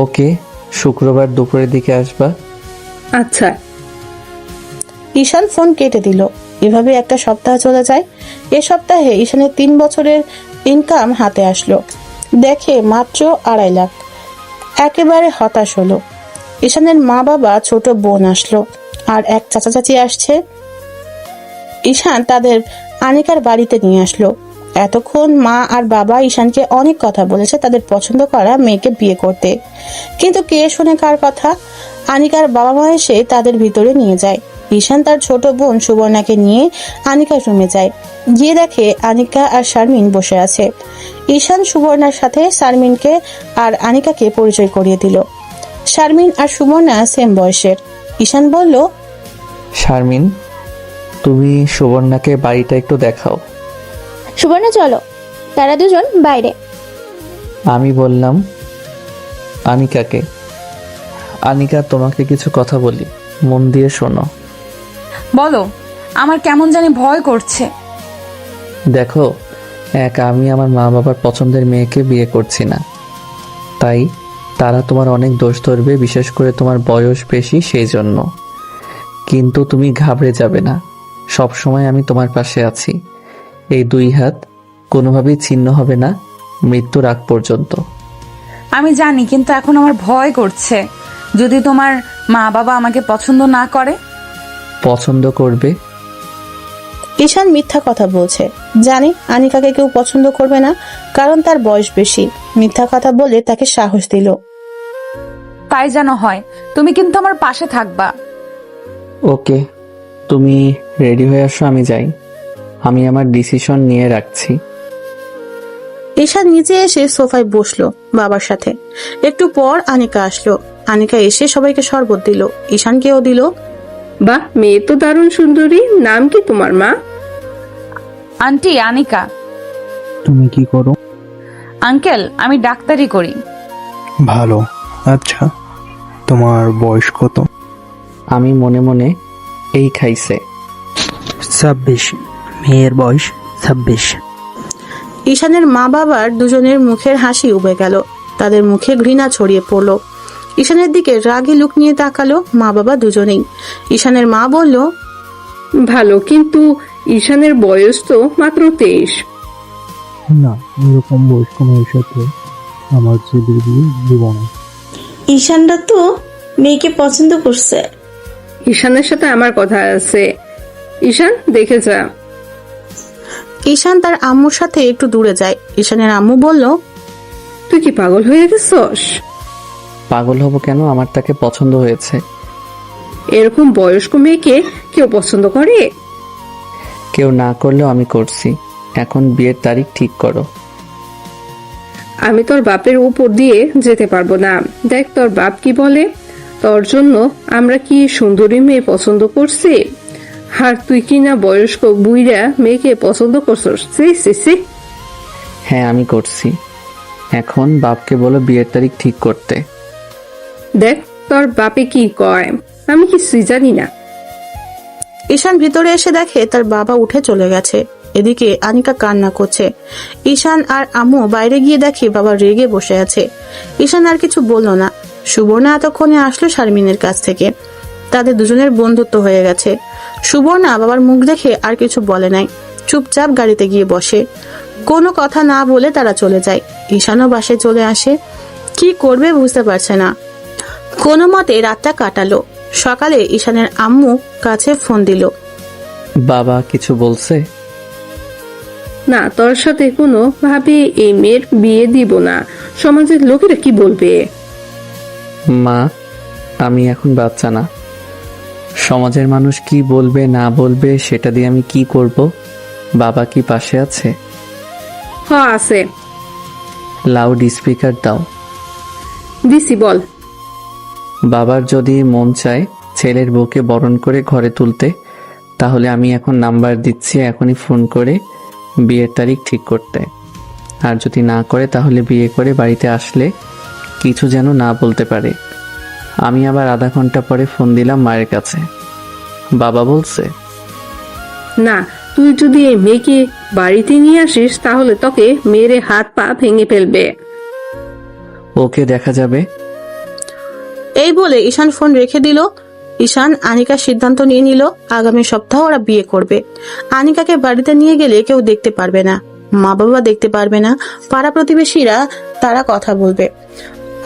ওকে, শুক্রবার দুপুরের দিকে আসবা। আচ্ছা। ঈশান ফোন কেটে দিল। এভাবে একটা সপ্তাহ চলে যায়। এ সপ্তাহে ঈশানের 3 বছরের ইনকাম হাতে আসলো। দেখে মাত্র 2.5 লাখ। একেবারে হতাশ হলো। ঈশানের মা বাবা, ছোট বোন আসলো, আর এক চাচা চাচি আসছে। ঈশান তাদের আনিকার বাড়িতে নিয়ে আসলো। এতক্ষণ মা আর বাবা ঈশানকে অনেক কথা বলেছে তাদের পছন্দ করা মেয়েকে বিয়ে করতে, কিন্তু কে শোনে কার কথা। আনিকার বাবা মা এসে তাদের ভিতরে নিয়ে যায়। ঈশান তার ছোট বোন সুবর্ণাকে নিয়ে আনিকার রুমে যায়। গিয়ে দেখে আনিকা আর শারমিন বসে আছে। ঈশান সুবর্ণার সাথে শারমিনকে আর আনিকাকে পরিচয় করিয়ে দিল। শারমিন আর সুবর্ণা সেম বয়সের। ঈশান বলল, শারমিন, তুমি সুবর্ণাকে বাড়িটা একটু দেখাও। সুবর্ণ চলো, তারা দুজন বাইরে। আমি বললাম আনিকাকে, আনিকা তোমাকে কিছু কথা বলি, মন দিয়ে শোনো। বলো। আমার কেমন জানি ভয় করছে। দেখো, আমি আমার মা বাবার পছন্দের মেয়েকে বিয়ে করছি না, তাই তারা তোমার অনেক দোষ ধরবে, বিশেষ করে তোমার বয়স বেশি সেই জন্য। কিন্তু তুমি ঘাবড়ে যাবে না, সব সময় আমি তোমার পাশে আছি। এই 2 হাত কোনোভাবেই ছিন্ন হবে না মৃত্যুর আগ পর্যন্ত। আমি জানি, কিন্তু এখন আমার ভয় করছে। যদি তোমার মা বাবা আমাকে পছন্দ না করে? পছন্দ করবে। ঈশান মিথ্যা কথা বলছে। জানি আনিকাকে কেউ পছন্দ করবে না, কারণ তার বয়স বেশি। মিথ্যা কথা বলে তাকে সাহস দিল। তাই যেন হয়। তুমি কিন্তু আমার পাশে থাকবা। ওকে, তুমি রেডি হয়ে আসো, আমি যাই। আমি আমার ডিসিশন নিয়ে রাখছি। ঈশান নিচে এসে সোফায় বসলো বাবার সাথে। একটু পর আনিকা আসলো। আনিকা এসে সবাইকে শরবত দিল, ঈশানকেও দিল। বাহ, মেয়ে তো দারুণ সুন্দরী। নাম কি তোমার মা? আন্টি আনিকা। তুমি কি করো? আঙ্কেল, আমি ডাক্তারি করি। ভালো। আচ্ছা, তোমার বয়স কত? আমি মনে মনে এই খাইছে। 26। মেয়ের বয়স 26। ঈশানের মা বাবার দুজনের মুখের হাসি উবে গেল। তাদের মুখে ঘৃণা ছড়িয়ে পড়লো। ঈশানের দিকে রাগে লুক নিয়ে তাকালো মা বাবা দুজনেই। ঈশানের মা বলল, ভালো, কিন্তু ঈশানের বয়স তো মাত্র 23। না, এরকম বয়স্ক মেয়ের সাথে আমার ছেলের বিয়ে দেব না। ঈশানরা তো মেয়েকে পছন্দ করছে। ঈশানের সাথে আমার কথা আছে। ঈশান, দেখে যা। ঈশান তার আম্মুর সাথে একটু দূরে যায়। ঈশানের আম্মু বলল, তুই কি পাগল হয়ে গেছস? পাগল হব কেন? আমার তাকে পছন্দ হয়েছে। এরকম বয়স্ক মেয়েকে কেউ পছন্দ করে? কেউ না করলেও আমি করছি। এখন বিয়ের তারিখ ঠিক করো। আমি তোর বাপের উপর দিয়ে যেতে পারবো না। দেখ তোর বাপ কি বলে। তোর জন্য আমরা কি সুন্দরী মেয়ে পছন্দ করছি, আর তুই কি না বয়স্ক বুইরা মেয়েকে পছন্দ করছস? সি সি সি। হ্যাঁ, আমি করছি। এখন বাপকে বলো বিয়ের তারিখ ঠিক করতে। দেখ তোর বাপে কি কয়, আমি কিছুই জানি না। ঈশান ভিতরে এসে দেখে তার বাবা উঠে চলে গেছে। এদিকে আনিকা কান্না করছে। ঈশান আর আম্মু বাইরে গিয়ে দেখে বাবা রেগে বসে আছে। ঈশান আর কিছু বলল না। সুবর্ণা এতক্ষণে আসলো শারমিনের কাছ থেকে। তাদের দুজনের বন্ধুত্ব হয়ে গেছে। সুবর্ণা বাবার মুখ দেখে আর কিছু বলে নাই, চুপচাপ গাড়িতে গিয়ে বসে। কোনো কথা না বলে তারা চলে যায়। ঈশানও বাসায় চলে আসে। কি করবে বুঝতে পারছে না। কোনো মতে রাতটা কাটালো। সকালে ঈশানের আম্মু কাছে ফোন দিল। বাবা কিছু বলছে? না, তোর সাথে কোনো ভাবে এই মেয়ের বিয়ে দিব না। সমাজের লোকেরা কি বলবে? মা, আমি এখন বাচ্চা না। সমাজের মানুষ কি বলবে না বলবে সেটা দিয়ে আমি কি করব? বাবা কি পাশে আছে? হ্যাঁ আছে। লাউড স্পিকার দাও। দিছি, বল। বাবার যদি মন চায় ছেলের বউকে বরণ করে ঘরে তুলতে, তাহলে আমি এখন নাম্বার দিচ্ছি, এখনই ফোন করে বিয়ের তারিখ ঠিক করতে। আর যদি না করে তাহলে বিয়ে করে বাড়িতে আসলে কিছু যেন না বলতে পারে। আমি আবার আধা ঘন্টা পরে ফোন দিলাম মায়ের কাছে, বাবা বলছে না, তুই যদি এই মেয়েকে বাড়িতে নিয়ে আসিস তাহলে তোকে মেরে হাত পা ভেঙে ফেলবে। ওকে দেখা যাবে। এই বলে ঈশান ফোন রেখে দিল। ঈশান আনিকার সিদ্ধান্ত নিয়ে নিল আগামী সপ্তাহ ওরা বিয়ে করবে। আনিকাকে বাড়িতে নিয়ে গেলে কেউ দেখতে পারবে না, মা বাবা দেখতে পারবে না, পাড়া প্রতিবেশীরা তারা কথা বলবে।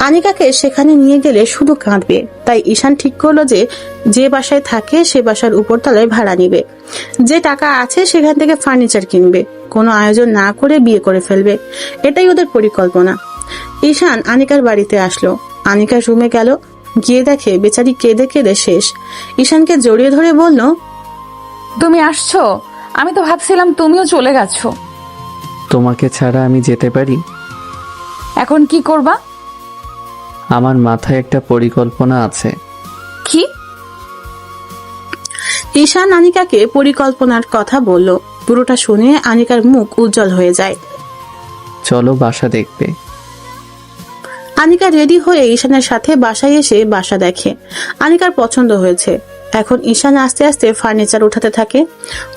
আনিকাকে সেখানে নিয়ে গেলে শুধু কাঁদবে। তাই ঈশান ঠিক করলো যে বাসায় থাকে সে বাসার উপরতলায় ভাড়া নিবে, যে টাকা আছে সেখান থেকে ফার্নিচার কিনবে, কোনো আয়োজন না করে বিয়ে করে ফেলবে। এটাই ওদের পরিকল্পনা। ঈশান আনিকার বাড়িতে আসলো। আনিকার রুমে গেল, গিয়ে দেখে বেচারি কেঁদে কেঁদে শেষ। ঈশানকে জড়িয়ে ধরে বলল, তুমি আসছো? আমি তো ভাবছিলাম তুমিও চলে গেছো। তোমাকে ছাড়া আমি যেতে পারি? এখন কি করবা? আমার মাথায় একটা পরিকল্পনা আছে। কি? ঈশান আনিকাকে পরিকল্পনার কথা বলল। পুরোটা শুনে আনিকার মুখ উজ্জ্বল হয়ে যায়। চলো বাসা দেখবে। আনিকা রেডি হয়ে ঈশানের সাথে বাসায় এসে বাসা দেখে। আনিকার পছন্দ হয়েছে। এখন ঈশান আস্তে আস্তে ফার্নিচার উঠাতে থাকে।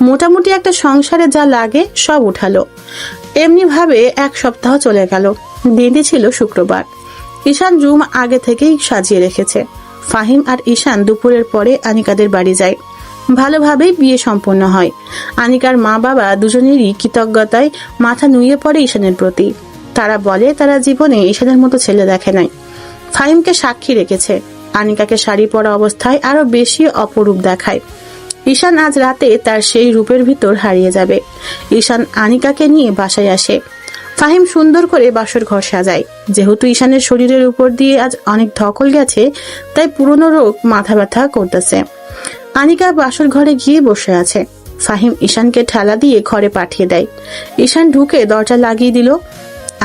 মোটামুটি একটা সংসারে যা লাগে সব উঠালো। এমনি ভাবে এক সপ্তাহ চলে গেল। দিনটি ছিল শুক্রবার। ঈশান রুম আগে থেকেই সাজিয়ে রেখেছে। ফাহিম আর ঈশান দুপুরের পরে আনিকাদের বাড়ি যায়। ভালোভাবেই বিয়ে সম্পন্ন হয়। আনিকার মা বাবা দুজনেরই কৃতজ্ঞতায় মাথা নুয়ে পড়ে ঈশানের প্রতি। তারা বলে তারা জীবনে ঈশানের মতো ছেলে দেখে নাই। ফাহিমকে সাক্ষী রেখেছে। আনিকাকে শাড়ি পরা অবস্থায় আরো বেশি অপরূপ দেখায়। ঈশান আজ রাতে তার সেই রূপের ভিতর হারিয়ে যাবে। ঈশান আনিকাকে নিয়ে বাসায় আসে। ফাহিম সুন্দর করে বাসর ঘর সাজায়। যেহেতু ঈশানের শরীরের উপর দিয়ে আজ অনেক ধকল গেছে, তাই পুরনো রোগ মাথা ব্যথা করতেছে। আনিকা বাসর ঘরে গিয়ে বসে আছে। ফাহিম ঈশানকে ঠেলা দিয়ে ঘরে পাঠিয়ে দেয়। ঈশান ঢুকে দরজা লাগিয়ে দিল।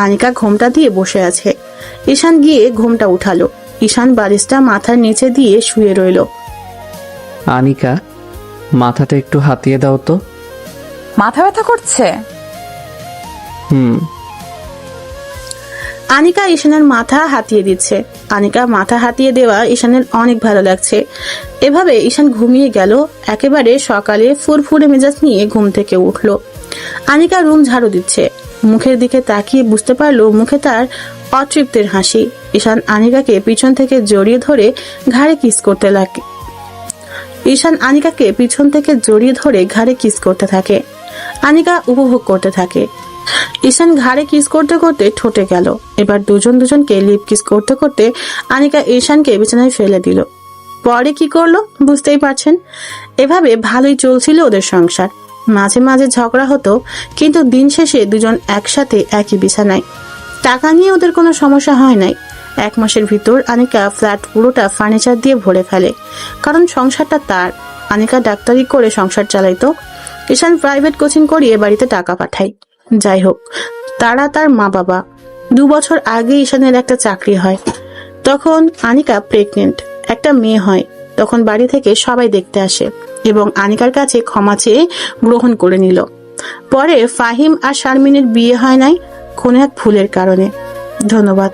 আনিকা ঘোমটা দিয়ে বসে আছে। ঈশান গিয়ে ঘোমটা উঠালো। ঈশান বালিশটা মাথার নিচে দিয়ে শুয়ে রইল। আনিকা, মাথাটা একটু হাতিয়ে দাও তো। মাথা ব্যথা করছে? আনিকা ঈশানের মাথা হাতিয়ে দিচ্ছে। আনিকা মাথা হাতিয়ে দেওয়া ঈশানের অনেক ভালো লাগছে। এভাবে ঈশান ঘুমিয়ে গেল। একেবারে সকালে ফুরফুরে মেজাজ নিয়ে ঘুম থেকে উঠলো। আনিকা রুম ঝাড়ু দিচ্ছে। মুখের দিকে তাকিয়ে বুঝতে পারলো মুখে তার অতৃপ্তির হাসি। ঈশান আনিকাকে পিছন থেকে জড়িয়ে ধরে ঘাড়ে কিস করতে লাগে। ঈশান আনিকাকে পিছন থেকে জড়িয়ে ধরে ঘাড়ে কিস করতে থাকে। আনিকা উপভোগ করতে থাকে। ঈশান ঘাড়ে কিস করতে করতে ঠোঁটে গেল। এবার দুজনকে লিপ কিস করতে করতে আনিকা ঈশানকে বিছানায় ফেলে দিল। পরে কি করলো বুঝতেই পারছেন। এভাবে ভালোই চলছিল ওদের সংসার। মাঝে মাঝে ঝগড়া হতো, কিন্তু দিন শেষে দুজন একসাথে একই বিছানায়। টাকা নিয়ে ওদের কোনো সমস্যা হয় নাই। 1 মাসের ভিতর আনিকা ফ্ল্যাট পুরোটা ফার্নিচার দিয়ে ভরে ফেলে, কারণ সংসারটা তার। আনিকা ডাক্তারি করে সংসার চালাইতো। ঈশান প্রাইভেট কোচিং করিয়ে বাড়িতে টাকা পাঠায়। যাই হোক, তারা তার মা বাবা। 2 বছর আগে ঈশানের একটা চাকরি হয়। তখন আনিকা প্রেগনেন্ট, একটা মেয়ে হয়। তখন বাড়ি থেকে সবাই দেখতে আসে এবং আনিকার কাছে ক্ষমা চেয়ে গ্রহণ করে নিল। পরে ফাহিম আর শারমিনের বিয়ে হয় নাই কোনো এক ভুলের কারণে। ধন্যবাদ।